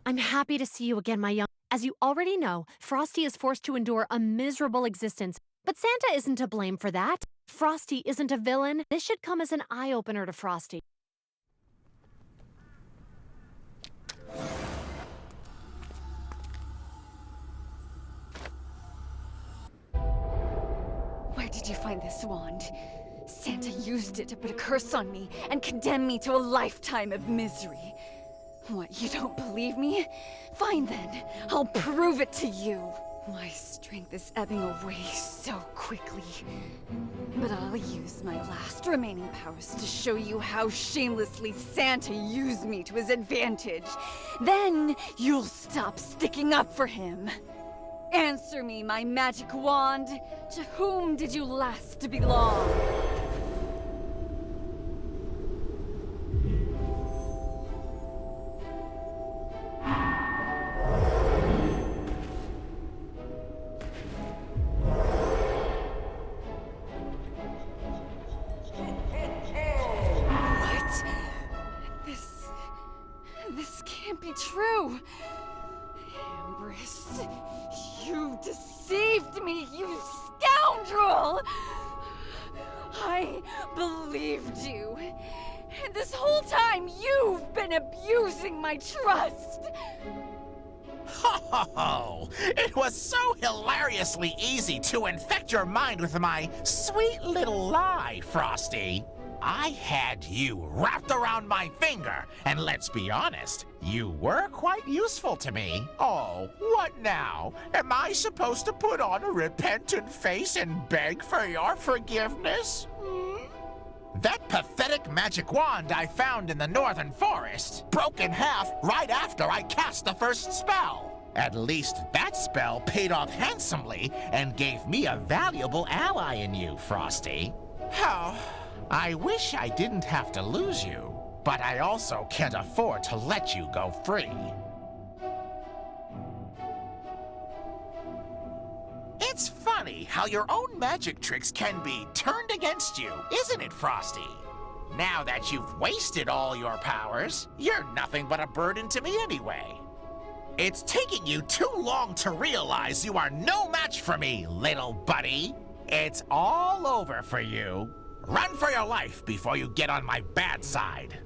I'm happy to see you again, my young. As you already know, Frosty is forced to endure a miserable existence, but Santa isn't to blame for that. Frosty isn't a villain. This should come as an eye-opener to Frosty. Where did you find this wand? Santa used it to put a curse on me and condemn me to a lifetime of misery. What, you don't believe me? Fine then, I'll prove it to you. My strength is ebbing away so quickly. But I'll use my last remaining powers to show you how shamelessly Santa used me to his advantage. Then you'll stop sticking up for him. Answer me, my magic wand. To whom did you last belong? This can't be true. Ambrose, you deceived me, you scoundrel! I believed you. And this whole time, you've been abusing my trust. Ho ho ho! It was so hilariously easy to infect your mind with my sweet little lie, Frosty. I had you wrapped around my finger, and let's be honest, you were quite useful to me. Oh, what now? Am I supposed to put on a repentant face and beg for your forgiveness? That pathetic magic wand I found in the northern forest broke in half right after I cast the first spell. At least that spell paid off handsomely and gave me a valuable ally in you, Frosty. Oh, I wish I didn't have to lose you, but I also can't afford to let you go free. It's funny how your own magic tricks can be turned against you, isn't it, Frosty? Now that you've wasted all your powers, you're nothing but a burden to me anyway. It's taking you too long to realize you are no match for me, little buddy. It's all over for you. Run for your life before you get on my bad side.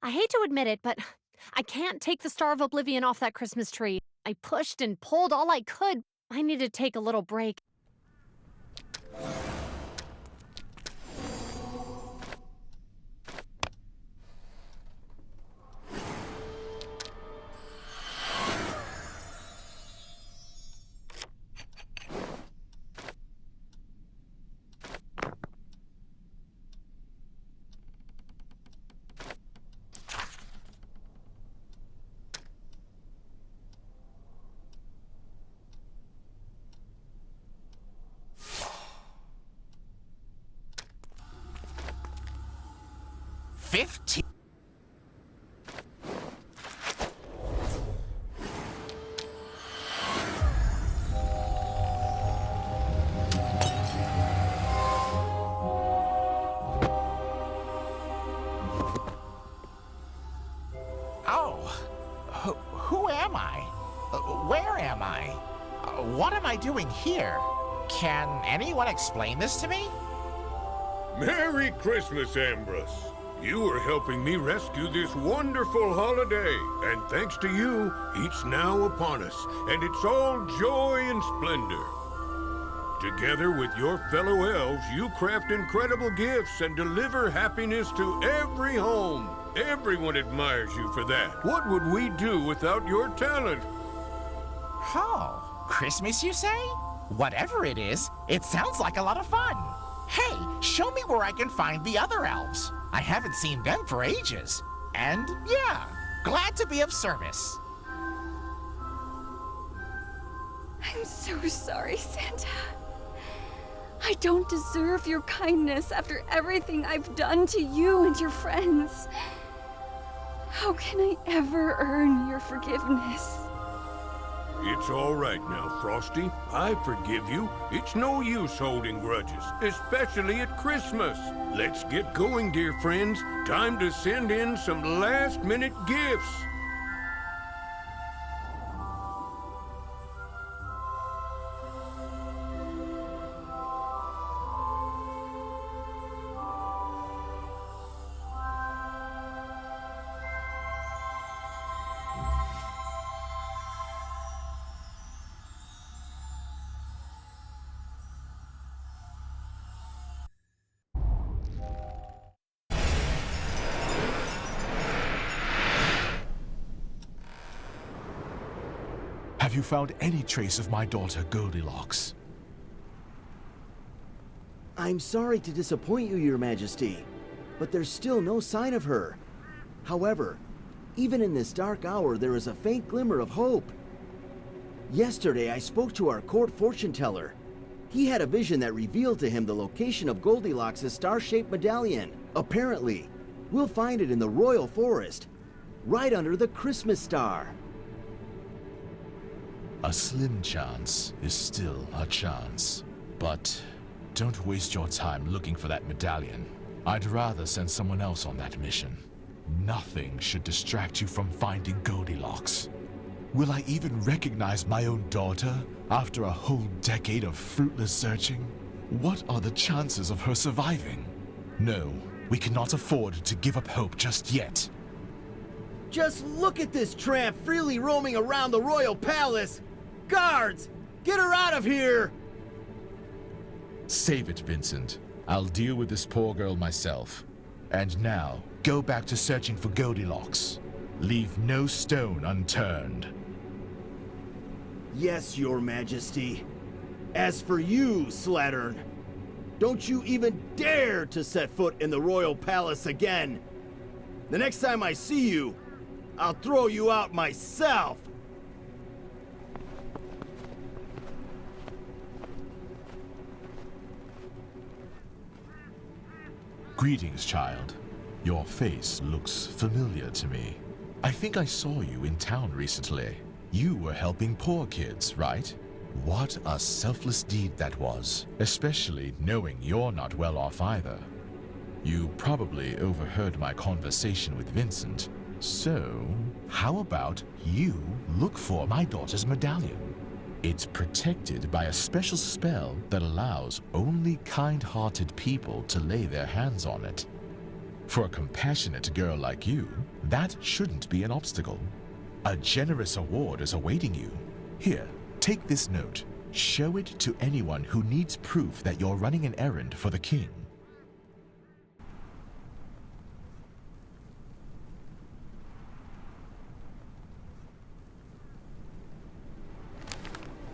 I hate to admit it, but I can't take the Star of Oblivion off that Christmas tree. I pushed and pulled all I could. I need to take a little break. $15. Oh, who am I? Where am I? What am I doing here? Can anyone explain this to me? Merry Christmas, Ambrose. You are helping me rescue this wonderful holiday, and thanks to you, it's now upon us, and it's all joy and splendor. Together with your fellow elves, you craft incredible gifts and deliver happiness to every home. Everyone admires you for that. What would we do without your talent? Oh, Christmas, you say? Whatever it is, it sounds like a lot of fun. Hey, show me where I can find the other elves. I haven't seen them for ages. And yeah, glad to be of service. I'm so sorry, Santa. I don't deserve your kindness after everything I've done to you and your friends. How can I ever earn your forgiveness? It's all right now, Frosty. I forgive you. It's no use holding grudges, especially at Christmas. Let's get going, dear friends. Time to send in some last-minute gifts. Have you found any trace of my daughter, Goldilocks? I'm sorry to disappoint you, Your Majesty, but there's still no sign of her. However, even in this dark hour, there is a faint glimmer of hope. Yesterday, I spoke to our court fortune teller. He had a vision that revealed to him the location of Goldilocks' star-shaped medallion. Apparently, we'll find it in the royal forest, right under the Christmas star. A slim chance is still a chance. But don't waste your time looking for that medallion. I'd rather send someone else on that mission. Nothing should distract you from finding Goldilocks. Will I even recognize my own daughter after a whole decade of fruitless searching? What are the chances of her surviving? No, we cannot afford to give up hope just yet. Just look at this tramp freely roaming around the royal palace! Guards! Get her out of here! Save it, Vincent. I'll deal with this poor girl myself. And now, go back to searching for Goldilocks. Leave no stone unturned. Yes, Your Majesty. As for you, Slattern, don't you even dare to set foot in the royal palace again! The next time I see you, I'll throw you out myself! Greetings, child. Your face looks familiar to me. I think I saw you in town recently. You were helping poor kids, right? What a selfless deed that was, especially knowing you're not well off either. You probably overheard my conversation with Vincent, so how about you look for my daughter's medallion? It's protected by a special spell that allows only kind-hearted people to lay their hands on it. For a compassionate girl like you, that shouldn't be an obstacle. A generous award is awaiting you. Here, take this note. Show it to anyone who needs proof that you're running an errand for the king.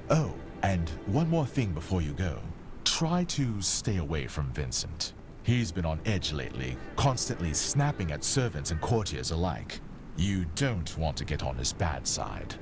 Oh, and one more thing before you go. Try to stay away from Vincent. He's been on edge lately, constantly snapping at servants and courtiers alike. You don't want to get on his bad side.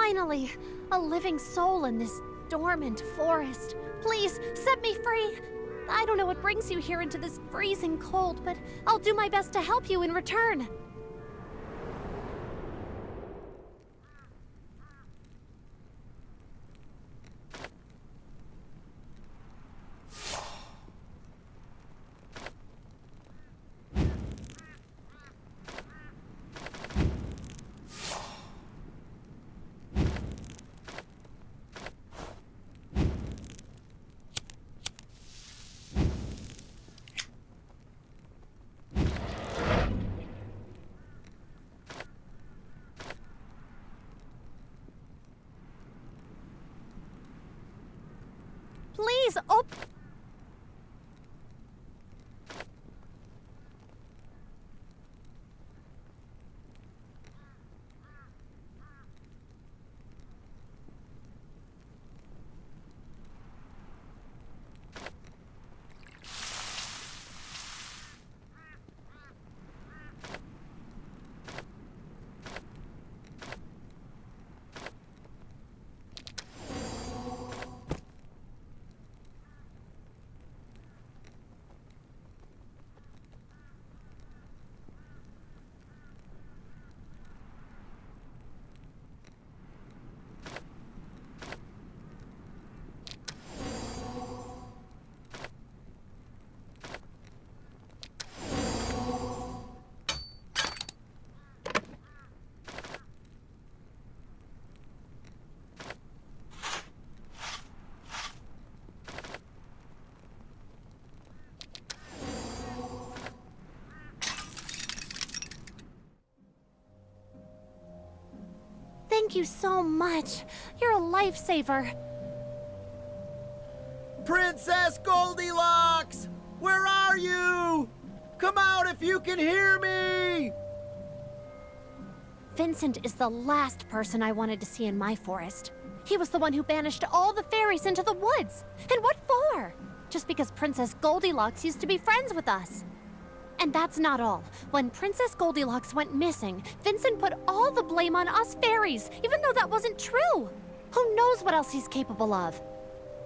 Finally, a living soul in this dormant forest. Please, set me free. I don't know what brings you here into this freezing cold, but I'll do my best to help you in return. Please, thank you so much. You're a lifesaver. Princess Goldilocks! Where are you? Come out if you can hear me! Vincent is the last person I wanted to see in my forest. He was the one who banished all the fairies into the woods. And what for? Just because Princess Goldilocks used to be friends with us. And that's not all. When Princess Goldilocks went missing, Vincent put all the blame on us fairies, even though that wasn't true. Who knows what else he's capable of?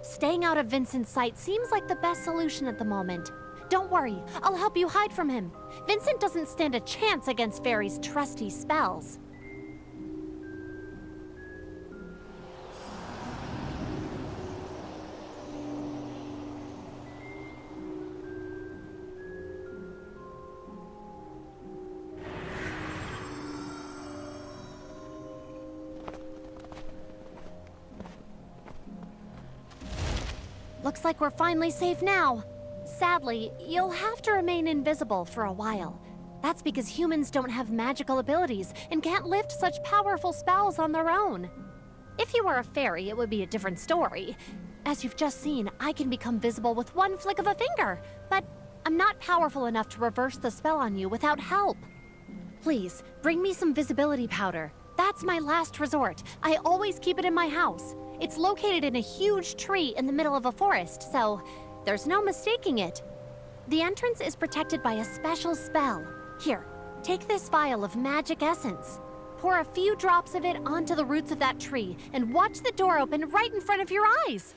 Staying out of Vincent's sight seems like the best solution at the moment. Don't worry, I'll help you hide from him. Vincent doesn't stand a chance against fairies' trusty spells. Looks like we're finally safe now. Sadly, you'll have to remain invisible for a while. That's because humans don't have magical abilities and can't lift such powerful spells on their own. If you were a fairy, it would be a different story. As you've just seen, I can become visible with one flick of a finger, but I'm not powerful enough to reverse the spell on you without help. Please, bring me some visibility powder. That's my last resort. I always keep it in my house. It's located in a huge tree in the middle of a forest, so there's no mistaking it. The entrance is protected by a special spell. Here, take this vial of magic essence. Pour a few drops of it onto the roots of that tree and watch the door open right in front of your eyes.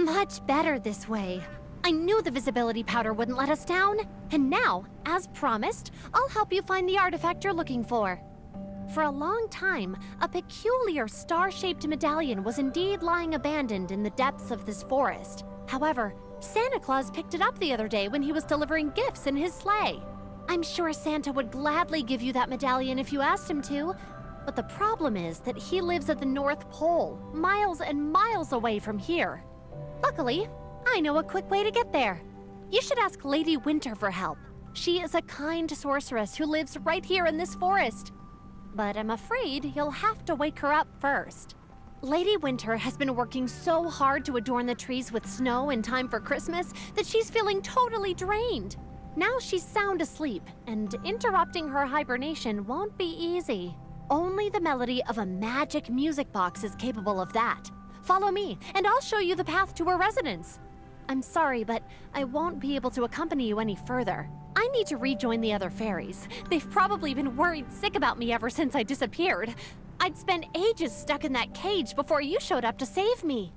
Much better this way. I knew the visibility powder wouldn't let us down. And now, as promised, I'll help you find the artifact you're looking for. For a long time, a peculiar star-shaped medallion was indeed lying abandoned in the depths of this forest. However, Santa Claus picked it up the other day when he was delivering gifts in his sleigh. I'm sure Santa would gladly give you that medallion if you asked him to, but the problem is that he lives at the North Pole, miles and miles away from here. Luckily, I know a quick way to get there. You should ask Lady Winter for help. She is a kind sorceress who lives right here in this forest. But I'm afraid you'll have to wake her up first. Lady Winter has been working so hard to adorn the trees with snow in time for Christmas that she's feeling totally drained. Now she's sound asleep, and interrupting her hibernation won't be easy. Only the melody of a magic music box is capable of that. Follow me, and I'll show you the path to her residence. I'm sorry, but I won't be able to accompany you any further. I need to rejoin the other fairies. They've probably been worried sick about me ever since I disappeared. I'd spent ages stuck in that cage before you showed up to save me.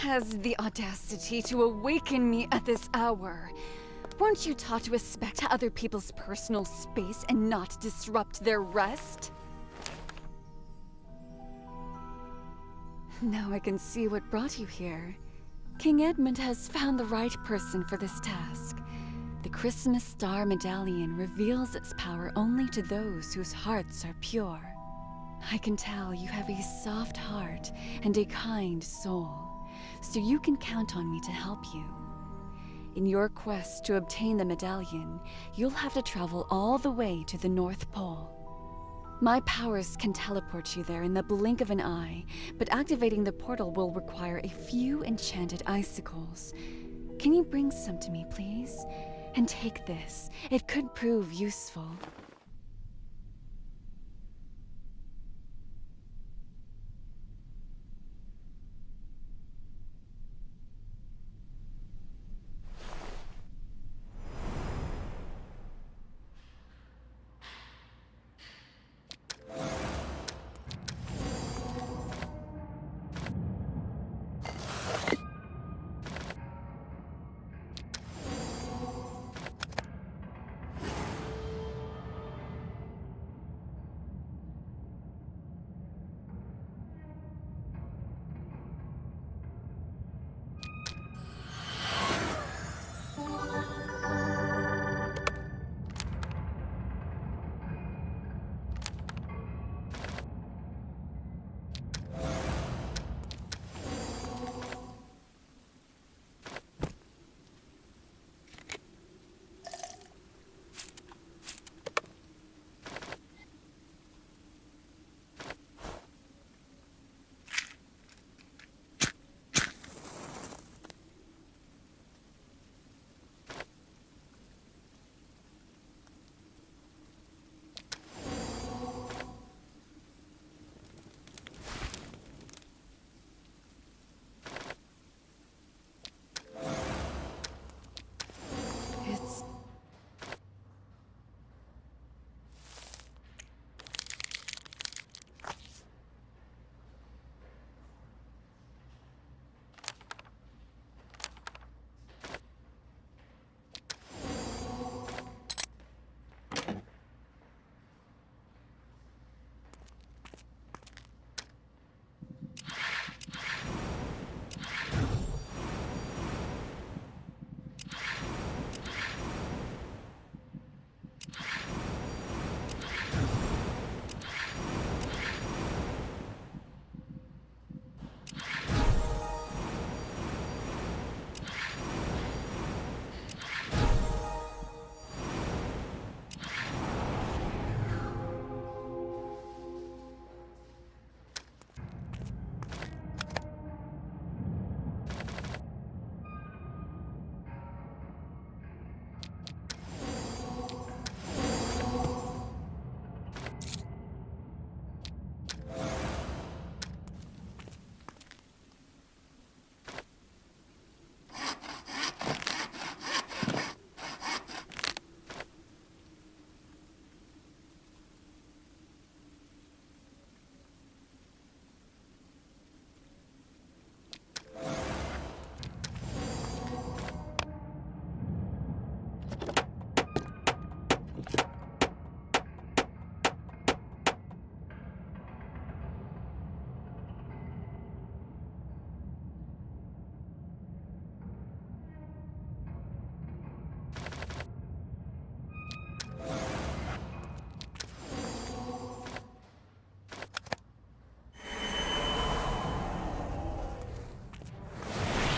has the audacity to awaken me at this hour? Weren't you taught to respect other people's personal space and not disrupt their rest? Now I can see what brought you here. King Edmund has found the right person for this task. The Christmas Star Medallion reveals its power only to those whose hearts are pure. I can tell you have a soft heart and a kind soul, so you can count on me to help you. In your quest to obtain the medallion, you'll have to travel all the way to the North Pole. My powers can teleport you there in the blink of an eye, but activating the portal will require a few enchanted icicles. Can you bring some to me, please? And take this. It could prove useful.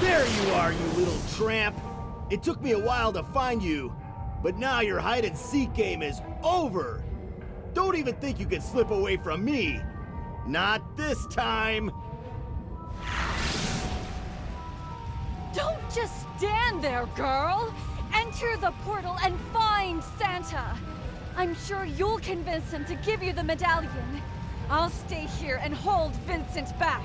There you are, you little tramp! It took me a while to find you, but now your hide-and-seek game is over! Don't even think you can slip away from me! Not this time! Don't just stand there, girl! Enter the portal and find Santa! I'm sure you'll convince him to give you the medallion. I'll stay here and hold Vincent back.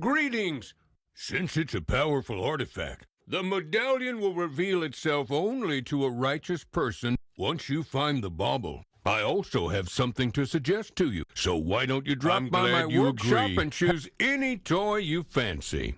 Greetings! Since it's a powerful artifact, the medallion will reveal itself only to a righteous person once you find the bauble. I also have something to suggest to you, so why don't you drop by my workshop and choose any toy you fancy?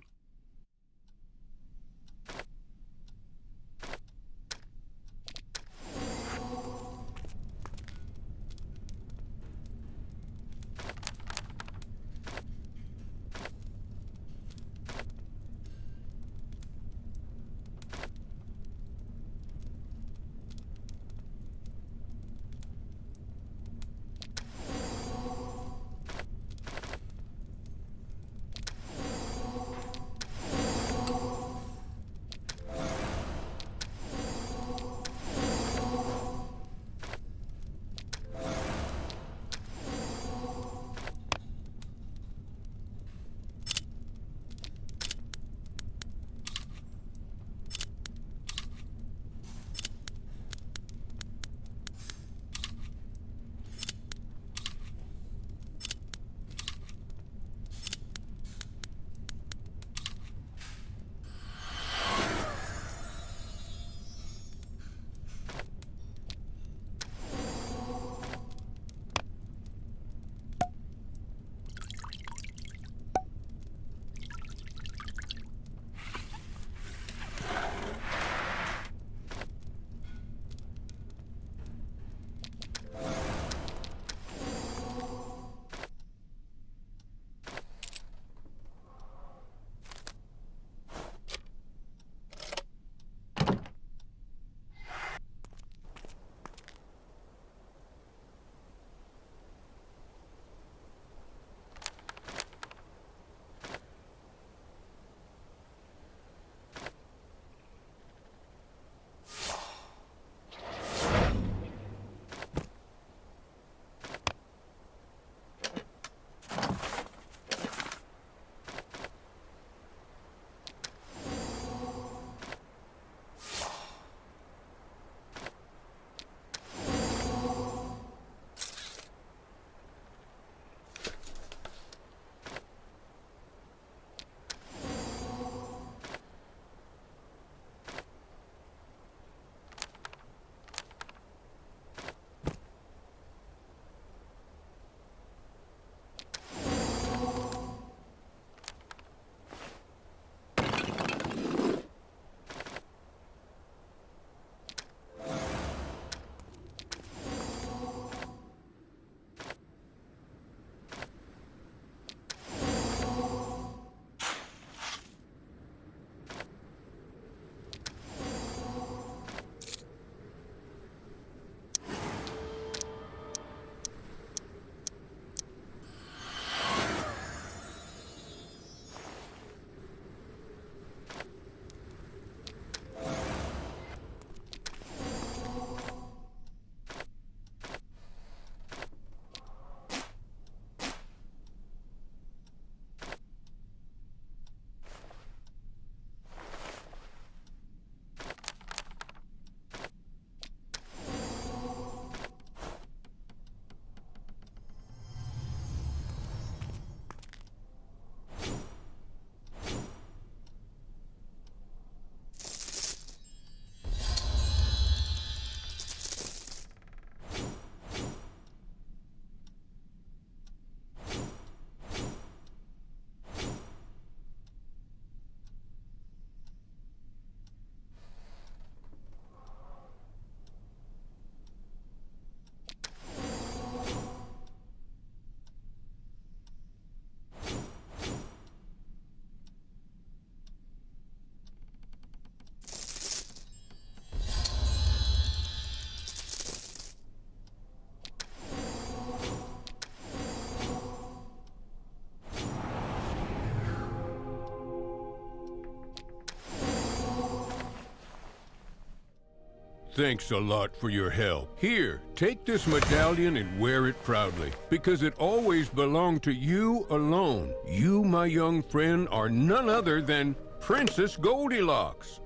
Thanks a lot for your help. Here, take this medallion and wear it proudly, because it always belonged to you alone. You, my young friend, are none other than Princess Goldilocks.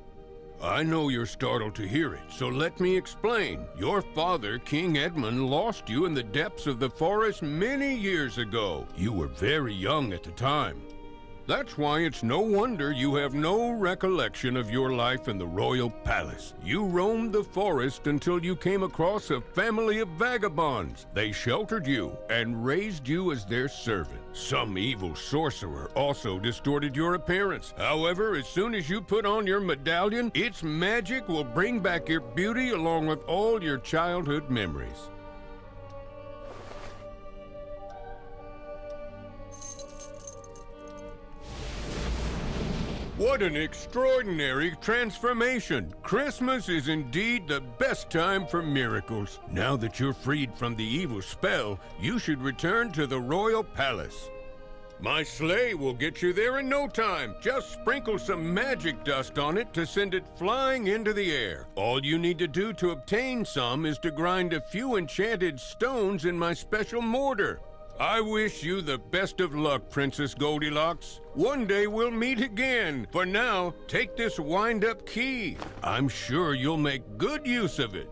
I know you're startled to hear it, so let me explain. Your father, King Edmund, lost you in the depths of the forest many years ago. You were very young at the time. That's why it's no wonder you have no recollection of your life in the royal palace. You roamed the forest until you came across a family of vagabonds. They sheltered you and raised you as their servant. Some evil sorcerer also distorted your appearance. However, as soon as you put on your medallion, its magic will bring back your beauty along with all your childhood memories. What an extraordinary transformation! Christmas is indeed the best time for miracles. Now that you're freed from the evil spell, you should return to the royal palace. My sleigh will get you there in no time. Just sprinkle some magic dust on it to send it flying into the air. All you need to do to obtain some is to grind a few enchanted stones in my special mortar. I wish you the best of luck, Princess Goldilocks. One day we'll meet again. For now, take this wind-up key. I'm sure you'll make good use of it.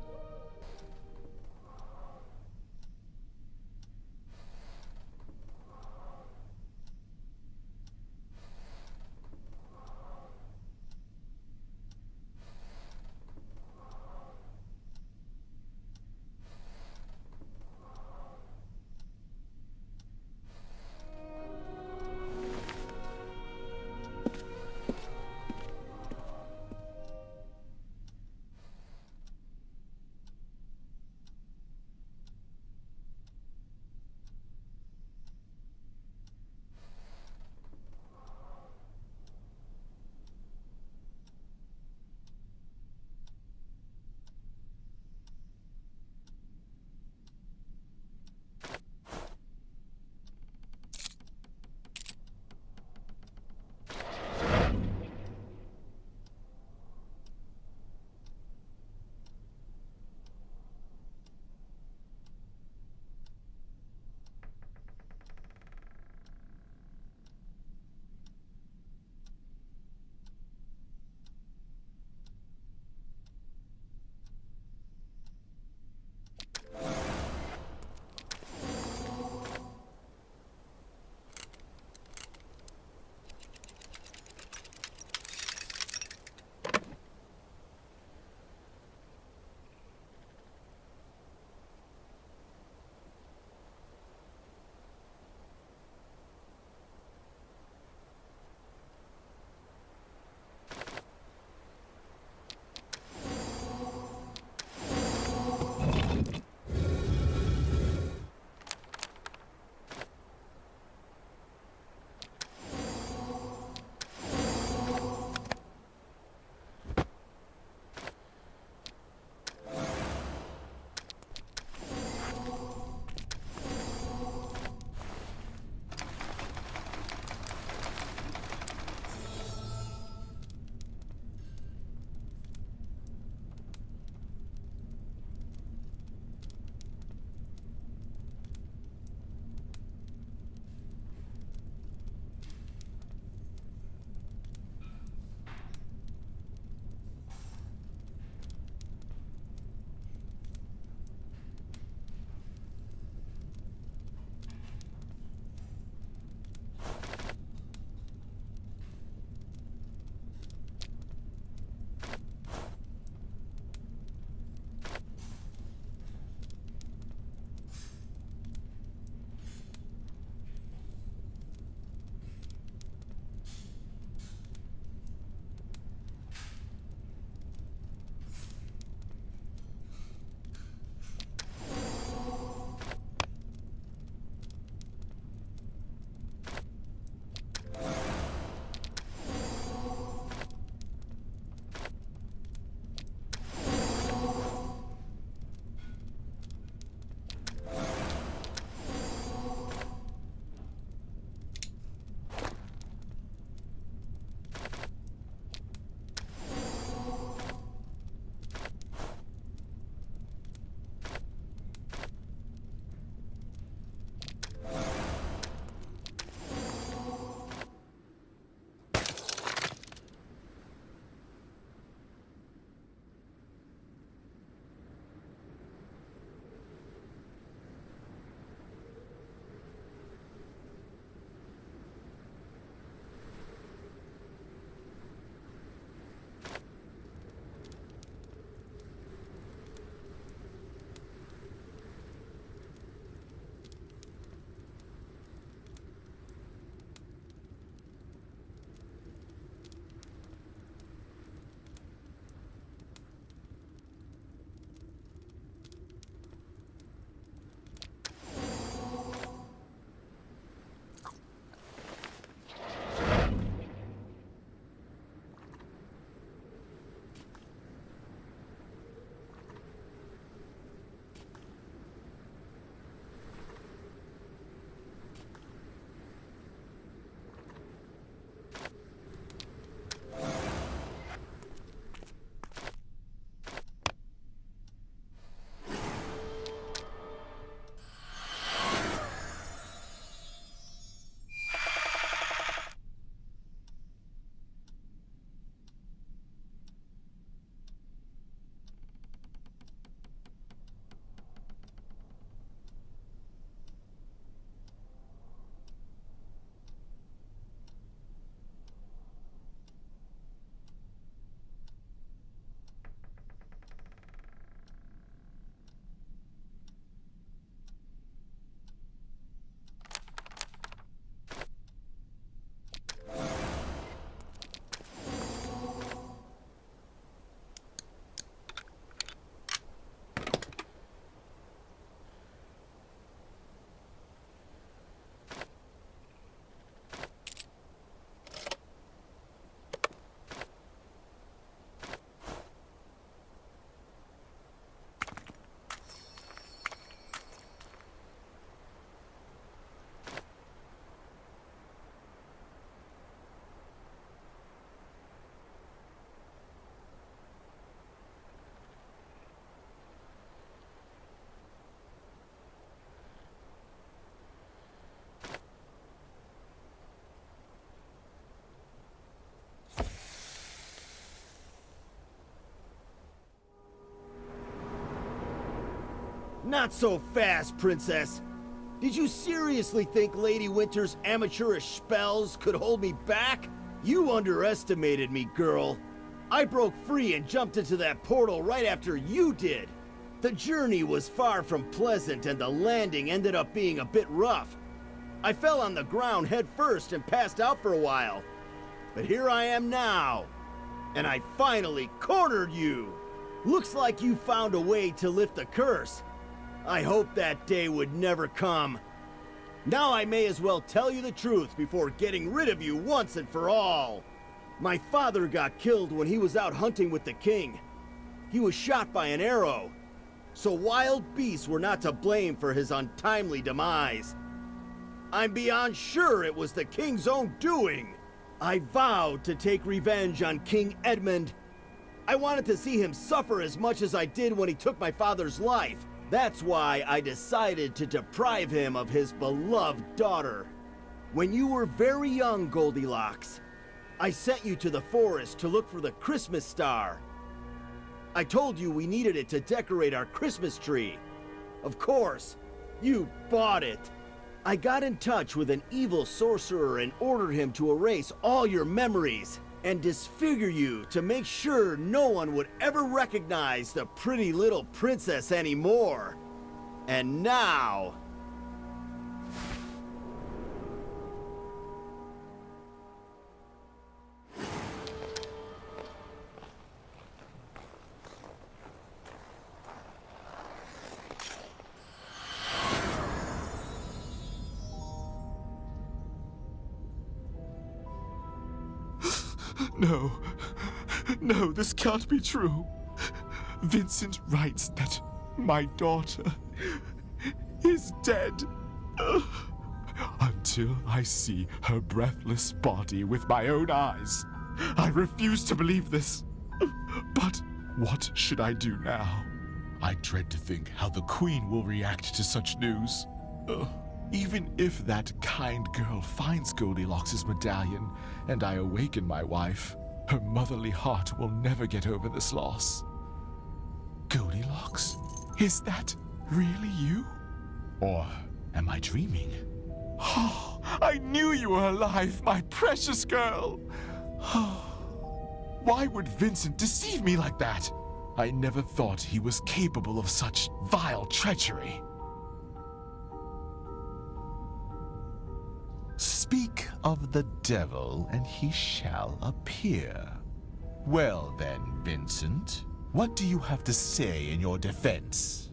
Not so fast, Princess. Did you seriously think Lady Winter's amateurish spells could hold me back? You underestimated me, girl. I broke free and jumped into that portal right after you did. The journey was far from pleasant and the landing ended up being a bit rough. I fell on the ground head first and passed out for a while. But here I am now, and I finally cornered you. Looks like you found a way to lift the curse. I hoped that day would never come. Now I may as well tell you the truth before getting rid of you once and for all. My father got killed when he was out hunting with the king. He was shot by an arrow. So wild beasts were not to blame for his untimely demise. I'm beyond sure it was the king's own doing. I vowed to take revenge on King Edmund. I wanted to see him suffer as much as I did when he took my father's life. That's why I decided to deprive him of his beloved daughter. When you were very young, Goldilocks, I sent you to the forest to look for the Christmas star. I told you we needed it to decorate our Christmas tree. Of course, you bought it. I got in touch with an evil sorcerer and ordered him to erase all your memories and disfigure you to make sure no one would ever recognize the pretty little princess anymore. And now... No. No, this can't be true. Vincent writes that my daughter is dead. Until I see her breathless body with my own eyes, I refuse to believe this. But what should I do now? I dread to think how the Queen will react to such news. Even if that kind girl finds Goldilocks' medallion and I awaken my wife, her motherly heart will never get over this loss. Goldilocks? Is that really you? Or am I dreaming? Oh, I knew you were alive, my precious girl! Why would Vincent deceive me like that? I never thought he was capable of such vile treachery. Speak of the devil, and he shall appear. Well then, Vincent, what do you have to say in your defense?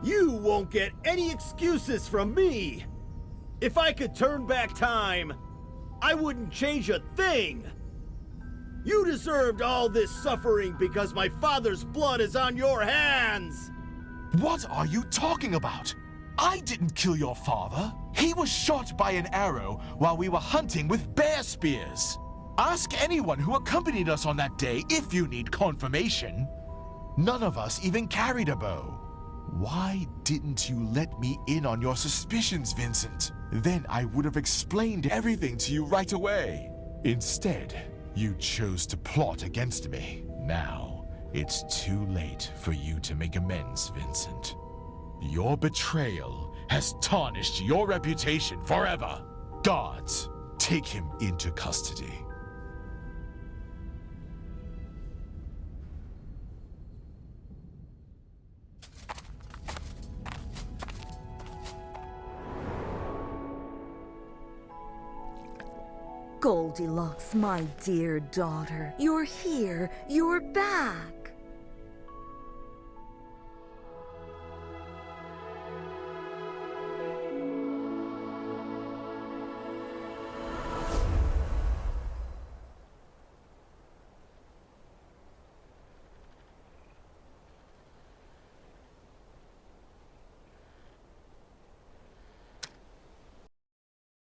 You won't get any excuses from me! If I could turn back time, I wouldn't change a thing! You deserved all this suffering because my father's blood is on your hands! What are you talking about? I didn't kill your father. He was shot by an arrow while we were hunting with bear spears. Ask anyone who accompanied us on that day if you need confirmation. None of us even carried a bow. Why didn't you let me in on your suspicions, Vincent? Then I would have explained everything to you right away. Instead, you chose to plot against me. Now, it's too late for you to make amends, Vincent. Your betrayal has tarnished your reputation forever. Guards, take him into custody. Goldilocks, my dear daughter, you're here, you're back.